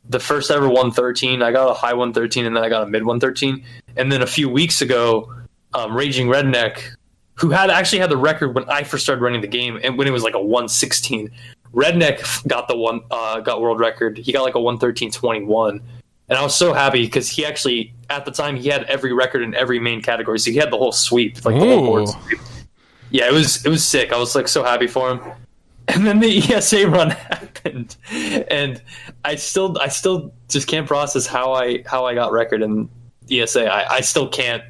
the first ever 113. I got a high 113, and then I got a mid 113. And then a few weeks ago, Raging Redneck, who actually had the record when I first started running the game, and when it was like a 116. Redneck got world record. He got like a 113.21. And I was so happy, because he actually, at the time, he had every record in every main category. So he had the whole sweep, like the whole board sweep. Yeah, it was sick. I was like so happy for him. And then the ESA run happened, and I still just can't process how I got record in ESA. I still can't.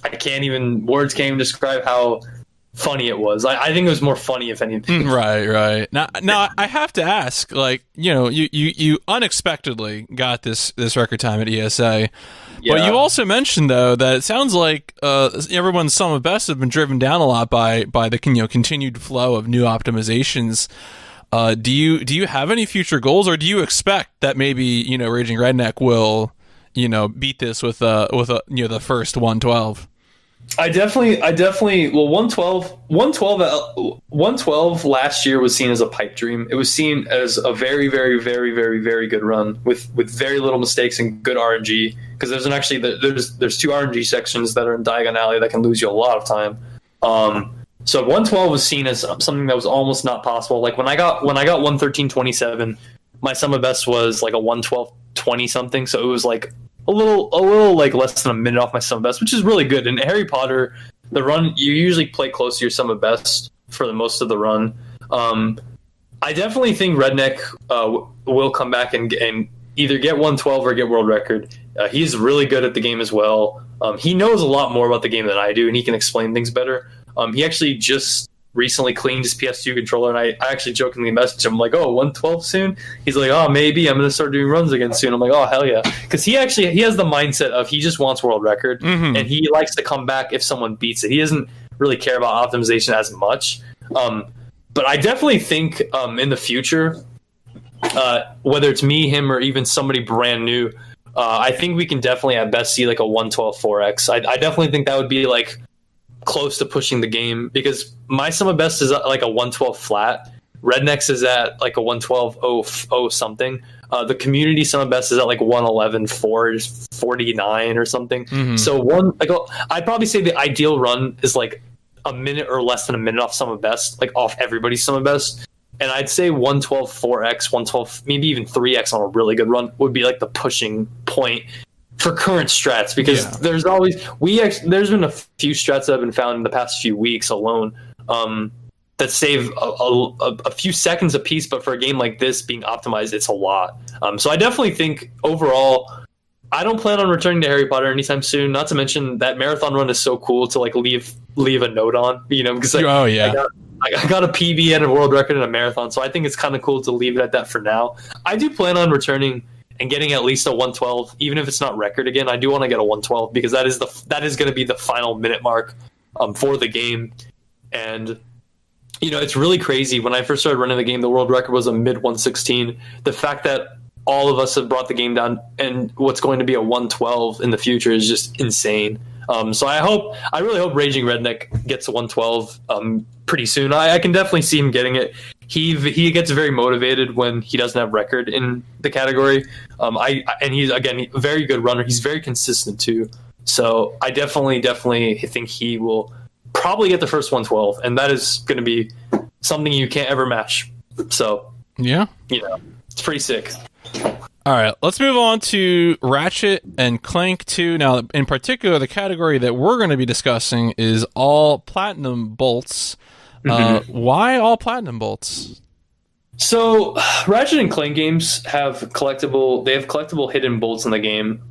Words can't even describe how funny it was. I think it was more funny, if anything. Right. Now I have to ask, like, you unexpectedly got this record time at ESA, but you also mentioned though that it sounds like everyone's sum of best have been driven down a lot by the continued flow of new optimizations. Do you have any future goals, or do you expect that maybe Raging Redneck will beat this with the first 112? I definitely, 112 last year was seen as a pipe dream. It was seen as a very, very, very, very, very good run with very little mistakes and good RNG, because there's two RNG sections that are in Diagon Alley that can lose you a lot of time. So 112 was seen as something that was almost not possible. Like when I got 113.27, my sum of best was like a 112.20 something. So it was like a little like less than a minute off my sum of best, which is really good. In Harry Potter, the run, you usually play close to your sum of best for the most of the run. I I definitely think Redneck will come back and either get 112 or get world record. He's really good at the game as well. He knows a lot more about the game than I do, and he can explain things better. He actually just recently cleaned his PS2 controller, and I actually jokingly messaged him, I'm like, oh, 112 soon? He's like, oh, maybe I'm going to start doing runs again soon. I'm like, oh, hell yeah. Because he has the mindset of he just wants world record, and he likes to come back if someone beats it. He doesn't really care about optimization as much. But I definitely think in the future, whether it's me, him, or even somebody brand new, I think we can definitely at best see like a 112 4x. I definitely think that would be like close to pushing the game, because my sum of best is like a 112 flat. Redneck's is at like a 112 something. The community sum of best is at like 111 49 or something. So I'd probably say the ideal run is like a minute or less than a minute off sum of best, like off everybody's sum of best. And I'd say 112 4x, 112 maybe even 3x on a really good run would be like the pushing point for current strats, because there's been a few strats that have been found in the past few weeks alone that save a few seconds a piece, but for a game like this being optimized, it's a lot. So I definitely think overall, I don't plan on returning to Harry Potter anytime soon. Not to mention that marathon run is so cool to like leave a note on, because like, I got a PB and a world record in a marathon, so I think it's kind of cool to leave it at that for now. I do plan on returning and getting at least a 112, even if it's not record again. I do want to get a 112 because that is going to be the final minute mark for the game. And it's really crazy. When I first started running the game, the world record was a mid 116. The fact that all of us have brought the game down and what's going to be a 112 in the future is just insane. So I really hope Raging Redneck gets a 112 pretty soon. I can definitely see him getting it. He gets very motivated when he doesn't have record in the category. And he's, again, a very good runner. He's very consistent too. So I definitely think he will probably get the first 112, and that is going to be something you can't ever match. So yeah, it's pretty sick. All right, let's move on to Ratchet and Clank 2. Now, in particular, the category that we're going to be discussing is all platinum bolts. Why all platinum bolts? So, Ratchet and Clank games have collectible hidden bolts in the game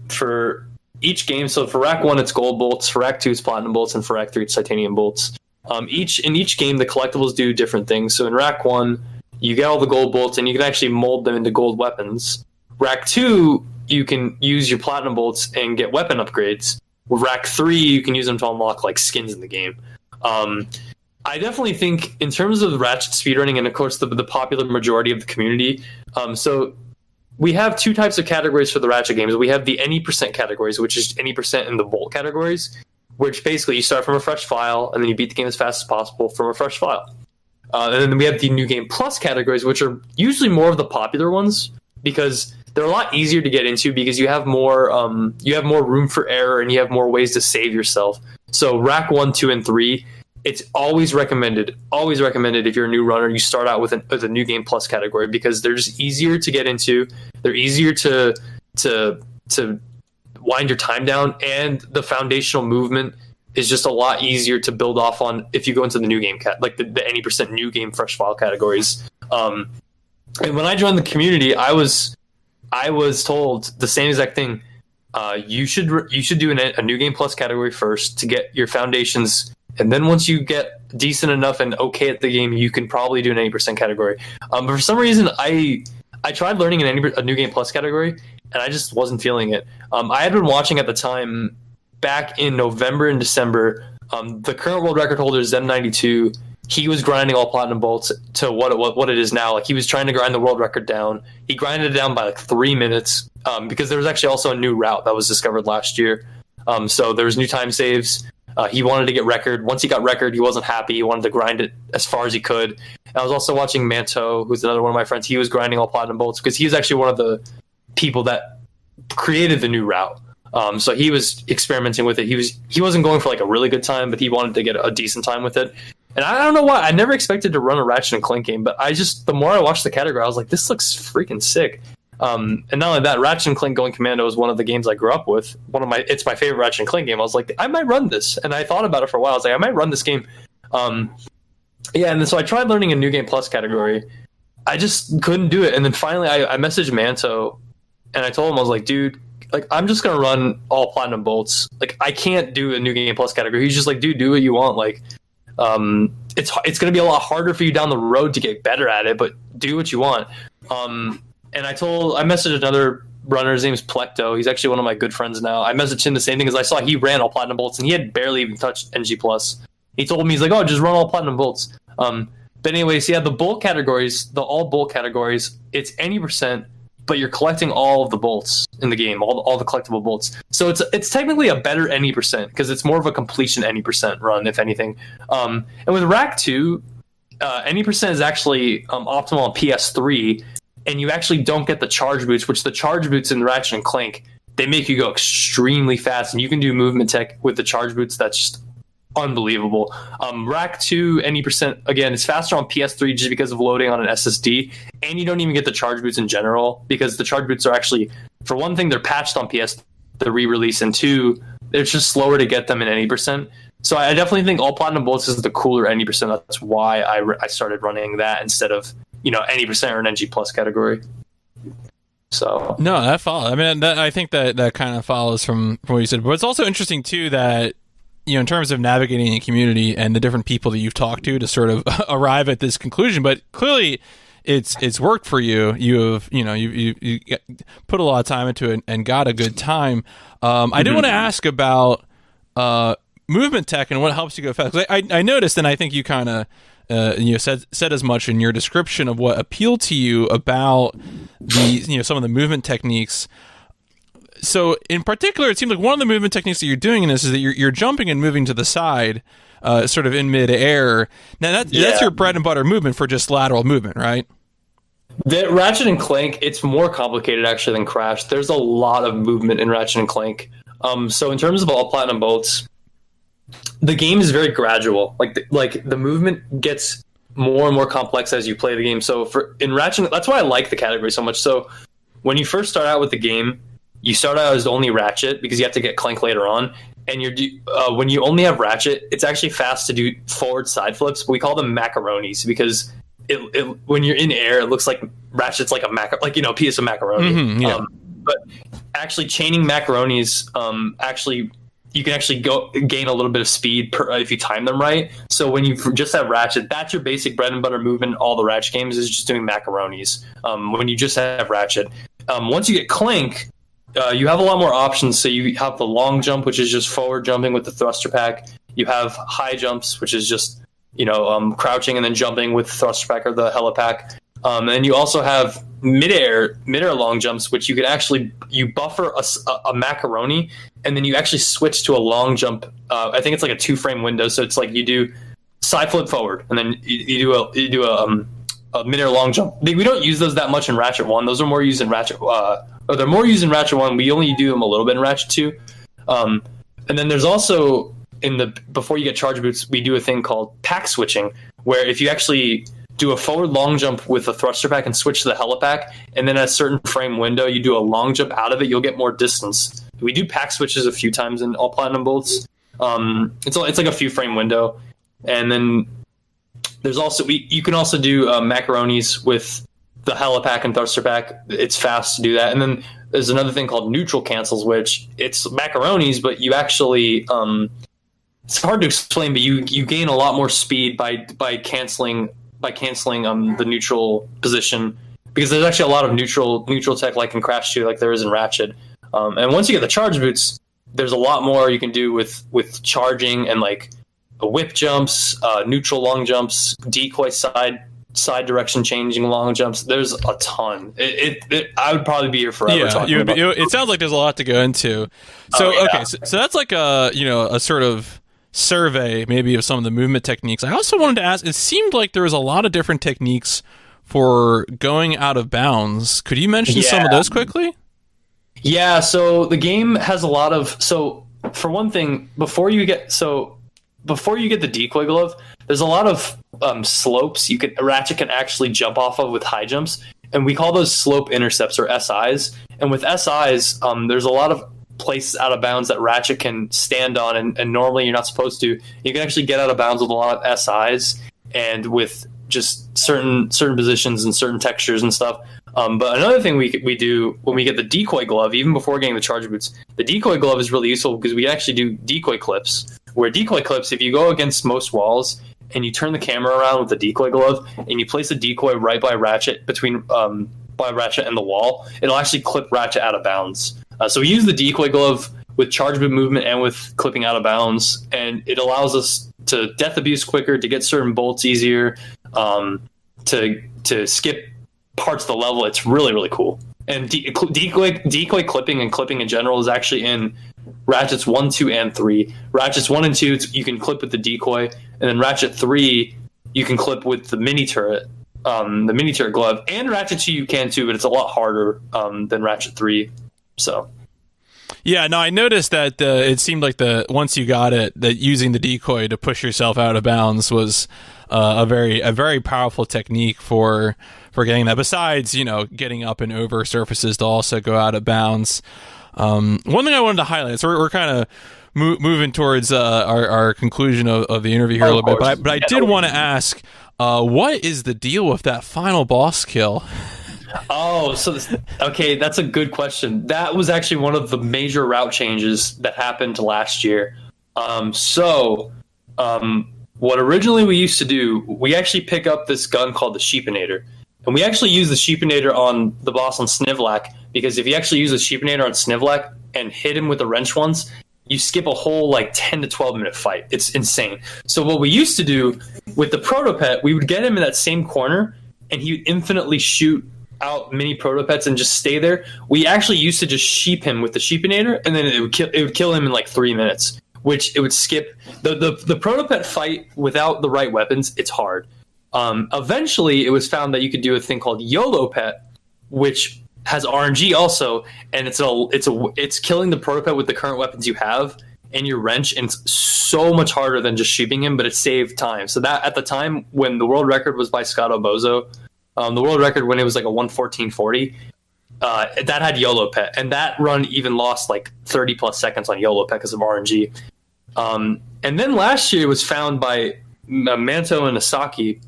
for each game. So, for Rack 1, it's gold bolts. For Rack 2, it's platinum bolts. And for Rack 3, it's titanium bolts. In each game, the collectibles do different things. So, in Rack 1, you get all the gold bolts, and you can actually mold them into gold weapons. Rack 2, you can use your platinum bolts and get weapon upgrades. With Rack 3, you can use them to unlock like skins in the game. I definitely think in terms of Ratchet speedrunning, and of course the popular majority of the community, so we have two types of categories for the Ratchet games. We have the any percent categories, which is any percent in the bolt categories, which basically you start from a fresh file, and then you beat the game as fast as possible from a fresh file. And then we have the New Game Plus categories, which are usually more of the popular ones because they're a lot easier to get into because you have more room for error and you have more ways to save yourself. So Rack 1, 2, and 3, it's always recommended if you're a new runner, you start out with a New Game Plus category because they're just easier to get into. They're easier to wind your time down, and the foundational movement is just a lot easier to build off on if you go into the new game like the any percent new game fresh file categories. And when I joined the community, I was told the same exact thing. You should do a new game plus category first to get your foundations, and then once you get decent enough and okay at the game, you can probably do an 80% category. But for some reason, I tried learning a new game plus category, and I just wasn't feeling it. I had been watching at the time. Back in November and December, the current world record holder, Zen92, he was grinding all platinum bolts to what it is now. Like, he was trying to grind the world record down. He grinded it down by like 3 minutes because there was actually also a new route that was discovered last year. So there was new time saves. He wanted to get record. Once he got record, he wasn't happy. He wanted to grind it as far as he could. And I was also watching Manto, who's another one of my friends. He was grinding all platinum bolts because he was actually one of the people that created the new route. So he was experimenting with it. He wasn't going for like a really good time, but he wanted to get a decent time with it. And I don't know why. I never expected to run a Ratchet and Clank game, but the more I watched the category, I was like, this looks freaking sick. And not only that, Ratchet and Clank Going Commando is one of the games I grew up with. It's my favorite Ratchet and Clank game. I was like, I might run this. And I thought about it for a while. I was like, I might run this game. Yeah, and then, so I tried learning a New Game Plus category. I just couldn't do it. And then finally I messaged Manto and I told him, I was like, dude, like, I'm just going to run all platinum bolts. Like, I can't do a New Game Plus category. He's just like, dude, do what you want. Like, it's going to be a lot harder for you down the road to get better at it, but do what you want. And I messaged another runner. His name is Plecto. He's actually one of my good friends now. I messaged him the same thing as I saw he ran all platinum bolts and he had barely even touched NG Plus. He told me, he's like, oh, just run all platinum bolts. But anyways, yeah, the bolt categories, the all bolt categories, it's any percent, but you're collecting all of the bolts in the game, all the collectible bolts. So it's technically a better any percent because it's more of a completion any percent run, if anything. And with Rack 2, any percent is actually optimal on PS3, and you actually don't get the charge boots, which the charge boots in Ratchet and Clank, they make you go extremely fast, and you can do movement tech with the charge boots that's just unbelievable. Rack 2 any percent, again, it's faster on PS3 just because of loading on an SSD, and you don't even get the charge boots in general because the charge boots are actually, for one thing, they're patched on PS, the re-release, and two, it's just slower to get them in any percent. So I definitely think all platinum bolts is the cooler any percent. That's why I started running that instead of, any percent or an NG plus category. So no, that follows. I mean, I think that kind of follows from what you said, but it's also interesting too that, in terms of navigating a community and the different people that you've talked to sort of arrive at this conclusion, but clearly it's worked for you. You put a lot of time into it and got a good time. I do want to ask about movement tech and what helps you go fast. 'Cause I noticed, and I think you kind of said as much in your description of what appealed to you about the some of the movement techniques. So in particular, it seems like one of the movement techniques that you're doing in this is that you're jumping and moving to the side, sort of in mid-air. Now that's your bread and butter movement for just lateral movement, right? The Ratchet and Clank, it's more complicated actually than Crash. There's a lot of movement in Ratchet and Clank. So in terms of all platinum bolts, the game is very gradual. Like the movement gets more and more complex as you play the game. So in Ratchet, that's why I like the category so much. So when you first start out with the game, you start out as only Ratchet because you have to get Clank later on. And when you only have Ratchet, it's actually fast to do forward side flips. We call them macaronis because when you're in air, it looks like Ratchet's like a piece of macaroni. Mm-hmm, yeah. But actually chaining macaronis, you can actually gain a little bit of speed if you time them right. So when you just have Ratchet, that's your basic bread and butter movement. All the Ratchet games is just doing macaronis. When you just have Ratchet, once you get Clank, you have a lot more options. So you have the long jump, which is just forward jumping with the thruster pack. You have high jumps, which is just crouching and then jumping with the thruster pack or the helipack. And you also have midair long jumps, which you can actually buffer a macaroni, and then you actually switch to a long jump. I think it's like a 2-frame window, so it's like you do side flip forward, and then you do a midair long jump. We don't use those that much in Ratchet 1. Those are more used in Ratchet. They're more used in Ratchet 1. We only do them a little bit in Ratchet 2. And then there's also before you get charge boots, we do a thing called pack switching, where if you actually do a forward long jump with a thruster pack and switch to the helipack, and then at a certain frame window, you do a long jump out of it, you'll get more distance. We do pack switches a few times in all platinum bolts. It's like a few frame window. And then there's also, you can also do macaronis with the helipack and thruster pack. It's fast to do that. And then there's another thing called neutral cancels, which it's macaronis, but you actually, it's hard to explain, but you gain a lot more speed by canceling the neutral position, because there's actually a lot of neutral tech like in Crash 2, like there is in Ratchet. And once you get the charge boots, there's a lot more you can do with charging and like whip jumps, neutral long jumps, decoy side direction changing long jumps. There's a ton. I would probably be here forever talking about it. It sounds like there's a lot to go into. So okay, so that's like a sort of survey maybe of some of the movement techniques. I also wanted to ask, it seemed like there was a lot of different techniques for going out of bounds. Could you mention some of those quickly? Yeah, so the game has a lot of, so for one thing, before you get the decoy glove, there's a lot of slopes Ratchet can actually jump off of with high jumps, and we call those slope intercepts or SIs. And with SIs, there's a lot of places out of bounds that Ratchet can stand on, and normally you're not supposed to. You can actually get out of bounds with a lot of SIs, and with just certain positions and certain textures and stuff. But another thing we do when we get the decoy glove, even before getting the charge boots, the decoy glove is really useful because we actually do decoy clips. Where decoy clips, if you go against most walls and you turn the camera around with the decoy glove and you place a decoy right by Ratchet, between by Ratchet and the wall, it'll actually clip Ratchet out of bounds. So we use the decoy glove with charge boot movement and with clipping out of bounds, and it allows us to death abuse quicker, to get certain bolts easier, to skip parts of the level. It's really, really cool. And decoy clipping and clipping in general is actually in Ratchets 1, 2, and 3. Ratchets 1 and 2, you can clip with the decoy, and then Ratchet 3, you can clip with the mini turret glove. And Ratchet 2 you can too, but it's a lot harder than Ratchet 3. So. Yeah, no, I noticed that it seemed like once you got it, that using the decoy to push yourself out of bounds was a very powerful technique for getting that. Besides, getting up and over surfaces to also go out of bounds. One thing I wanted to highlight, so we're kind of moving towards our conclusion of the interview here a little bit, but I did want to ask, what is the deal with that final boss kill? Oh, okay, that's a good question. That was actually one of the major route changes that happened last year. What originally we used to do, we actually pick up this gun called the Sheepinator. And we actually use the Sheepinator on the boss on Snivlack, because if you actually use the Sheepinator on Snivlack and hit him with the wrench once, you skip a whole 10 to 12 minute fight. It's insane. So what we used to do with the Protopet, we would get him in that same corner and he would infinitely shoot out mini Protopets and just stay there. We actually used to just sheep him with the Sheepinator, and then it would kill him in 3 minutes, which it would skip the Protopet fight without the right weapons. It's hard. Eventually it was found that you could do a thing called YOLO Pet, which has RNG also, and it's killing the Protopet with the current weapons you have and your wrench, and it's so much harder than just shooting him, but it saved time. So that at the time when the world record was by Scott Obozo, the world record when it was a 1:14:40, that had YOLO Pet, and that run even lost 30 plus seconds on YOLO Pet because of RNG. And then last year it was found by Manto and Asaki.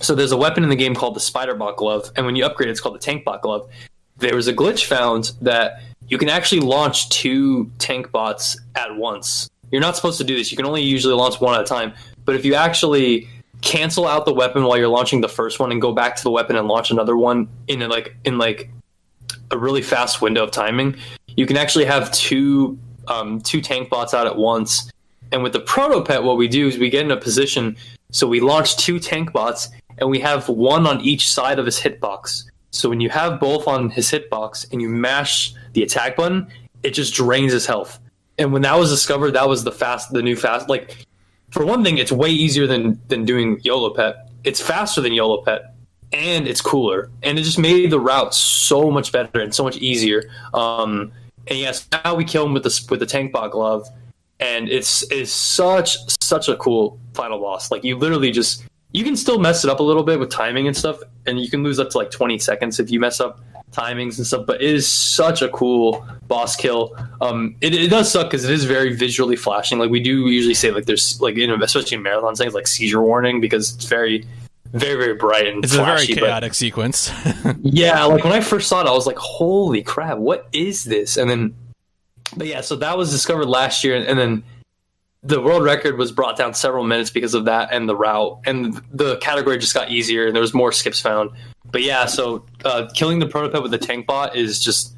So there's a weapon in the game called the Spiderbot Glove, and when you upgrade it's called the Tankbot Glove. There was a glitch found that you can actually launch 2 tank bots at once. You're not supposed to do this. You can only usually launch one at a time. But if you actually cancel out the weapon while you're launching the first one and go back to the weapon and launch another one in a really fast window of timing, you can actually have two tank bots out at once. And with the Protopet, what we do is we get in a position, so we launch 2 tank bots and we have one on each side of his hitbox. So when you have both on his hitbox and you mash the attack button, it just drains his health. And when that was discovered, that was the new fast. For one thing, it's way easier than doing YOLO Pet. It's faster than YOLO Pet, and it's cooler. And it just made the route so much better and so much easier. And yes, now we kill him with the tank bot glove, and it's such a cool final boss. You literally you can still mess it up a little bit with timing and stuff, and you can lose up to 20 seconds if you mess up timings and stuff, but it is such a cool boss kill. It does suck because it is very visually flashing. We do usually say there's especially in marathon things seizure warning, because it's very, very, very bright and it's flashy, a very chaotic sequence. Yeah, when I first saw it, I was like, holy crap, what is this? And then, but yeah, so that was discovered last year, and then the world record was brought down several minutes because of that and the route, and the category just got easier and there was more skips found. But yeah, so killing the Protopet with the tank bot is just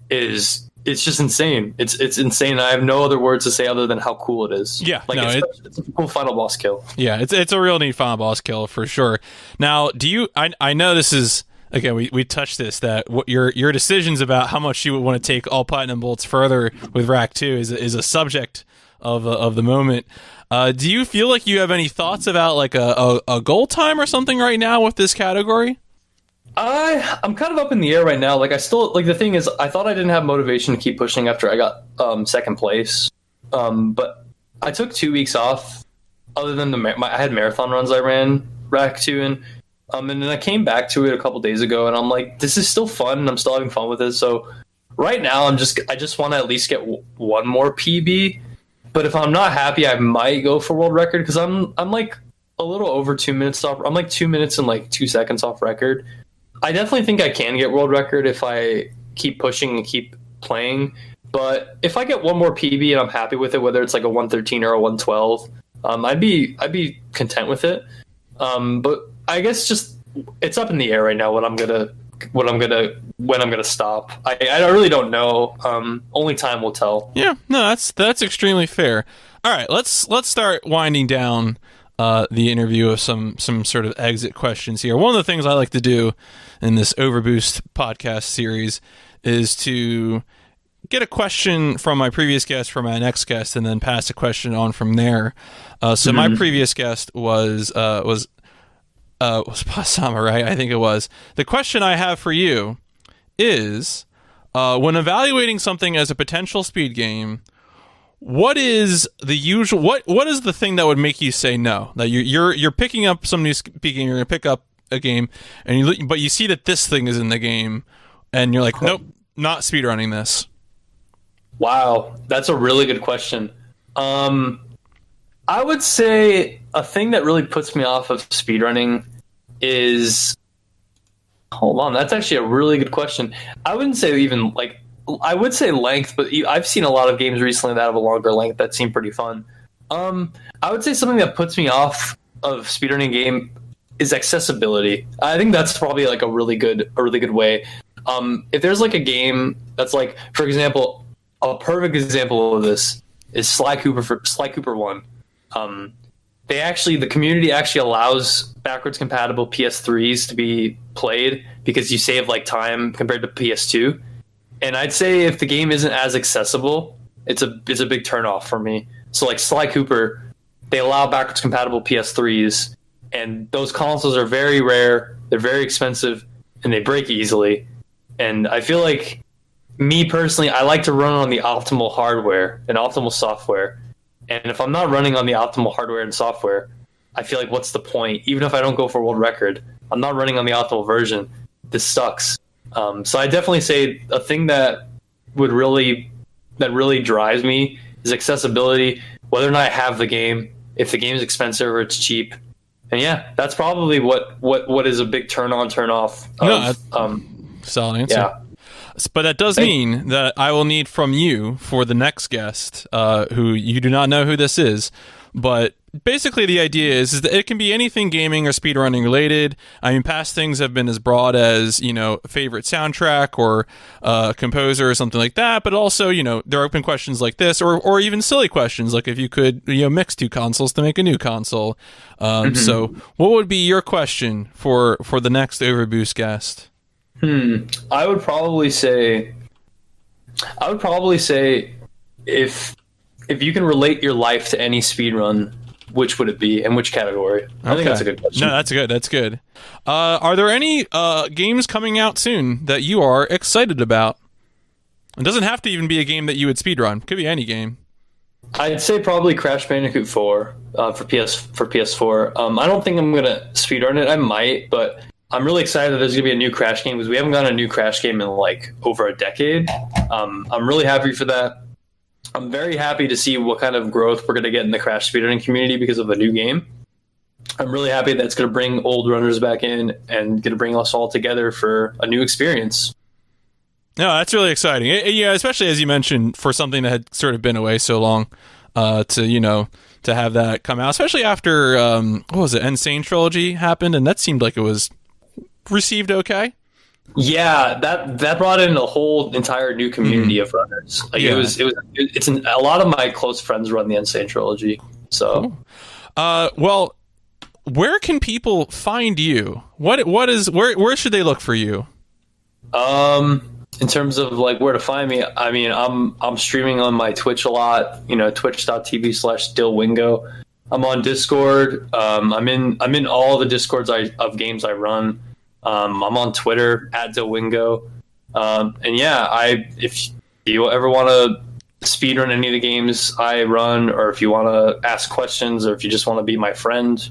insane. It's insane. I have no other words to say other than how cool it is. Yeah, it's a cool final boss kill. Yeah, it's a real neat final boss kill for sure. Now, I know this is, again, we touched this, that what your decisions about how much you would want to take all platinum bolts further with Rack 2 is a subject of the moment. Do you feel like you have any thoughts about a goal time or something right now with this category? I'm kind of up in the air right now. I still, the thing is, I thought I didn't have motivation to keep pushing after I got second place. But I took 2 weeks off. Other than I had marathon runs I ran Rack 2 in. And then I came back to it a couple days ago, and I'm like, this is still fun, and I'm still having fun with it. So right now, I just want to at least get one more PB. But if I'm not happy, I might go for world record, because I'm a little over 2 minutes off. I'm like 2 minutes and like 2 seconds off record. I definitely think I can get world record if I keep pushing and keep playing. But if I get one more PB and I'm happy with it, whether it's like a 113 or a 112, I'd be content with it. But I guess just it's up in the air right now when I'm gonna stop. I really don't know. Only time will tell. Yeah, no, that's extremely fair. All right, let's start winding down the interview of some sort of exit questions here. One of the things I like to do in this OverBoost podcast series is to get a question from my previous guest for my next guest, and then pass a question on from there. So my previous guest was Pasama, right? I think it was. The question I have for you is, when evaluating something as a potential speed game, what is the usual? What is the thing that would make you say no? That you're picking up some new speed game, you're going to pick up a game, and but you see that this thing is in the game, and you're like, nope, not speedrunning this. Wow, that's a really good question. I would say a thing that really puts me off of speedrunning is... Hold on, that's actually a really good question. I wouldn't say even, like... I would say length, but I've seen a lot of games recently that have a longer length that seem pretty fun. I would say something that puts me off of speedrunning game is accessibility. I think that's probably like a really good way. If there's like a game that's like, for example, a perfect example of this is Sly Cooper 1. The community actually allows backwards compatible PS3s to be played because you save like time compared to PS2. And I'd say if the game isn't as accessible, it's a big turnoff for me. So like Sly Cooper, they allow backwards compatible PS3s, and those consoles are very rare, they're very expensive, and they break easily. And I feel like, me personally, I like to run on the optimal hardware and optimal software. And if I'm not running on the optimal hardware and software, I feel like what's the point? Even if I don't go for world record, I'm not running on the optimal version. This sucks. So I definitely say a thing that really drives me is accessibility, whether or not I have the game, if the game is expensive or it's cheap. And yeah, that's probably what is a big turn on, turn off. Solid answer. Yeah. But that does mean that I will need from you for the next guest, who you do not know who this is, but basically the idea is that it can be anything gaming or speedrunning related. I mean, past things have been as broad as, favorite soundtrack or composer or something like that, but also, there are open questions like this, or even silly questions, like if you could, mix two consoles to make a new console. So what would be your question for the next OverBoost guest? I would probably say if you can relate your life to any speedrun, which would it be, and which category? I think that's a good question. No, that's good. Are there any games coming out soon that you are excited about? It doesn't have to even be a game that you would speedrun. It could be any game. I'd say probably Crash Bandicoot 4 for PS4. I don't think I'm gonna speedrun it. I might, but I'm really excited that there's gonna be a new Crash game because we haven't gotten a new Crash game in like over a decade. I'm really happy for that. I'm very happy to see what kind of growth we're going to get in the Crash speedrunning community because of the new game. I'm really happy that it's going to bring old runners back in and going to bring us all together for a new experience. No, that's really exciting. Yeah, especially as you mentioned, for something that had sort of been away so long, to have that come out, especially after what was it, Insane Trilogy happened, and that seemed like it was received okay. Yeah, that brought in a whole entire new community of runners. Like a lot of my close friends run the Insane Trilogy. So, cool. Well, where can people find you? Where should they look for you? In terms of like where to find me, I mean, I'm streaming on my Twitch a lot. Twitch.tv/DylWingo. I'm on Discord. I'm in all the Discords of games I run. I'm on Twitter @DylWingo. And yeah, if you ever want to speedrun any of the games I run, or if you want to ask questions, or if you just want to be my friend,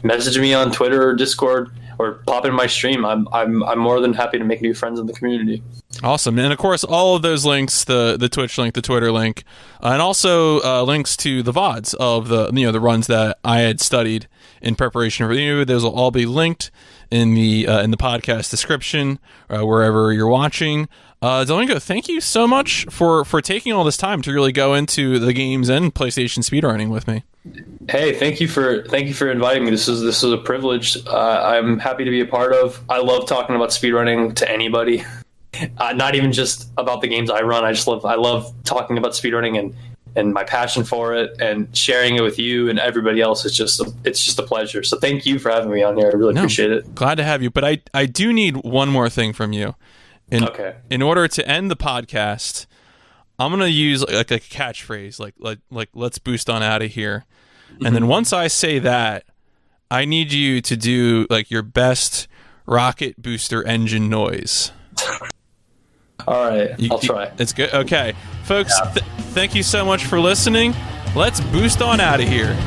message me on Twitter or Discord, or pop in my stream. I'm more than happy to make new friends in the community. Awesome. And of course, all of those links, the Twitch link, the Twitter link, and also links to the VODs of the runs that I had studied in preparation for you. Those will all be linked in the podcast description, wherever you're watching. DylWingo, thank you so much for taking all this time to really go into the games and PlayStation speedrunning with me. Hey, thank you for inviting me. This is a privilege. I'm happy to be a part of. I love talking about speedrunning to anybody. Not even just about the games I run. I love talking about speedrunning and my passion for it, and sharing it with you and everybody else. It's just a pleasure. So thank you for having me on here. I really appreciate it. Glad to have you. But I do need one more thing from you. In order to end the podcast, I'm gonna use like a catchphrase, like let's boost on out of here. And then once I say that, I need you to do like your best rocket booster engine noise. All right, I'll try. It's good. Okay, folks, thank you so much for listening. Let's boost on out of here.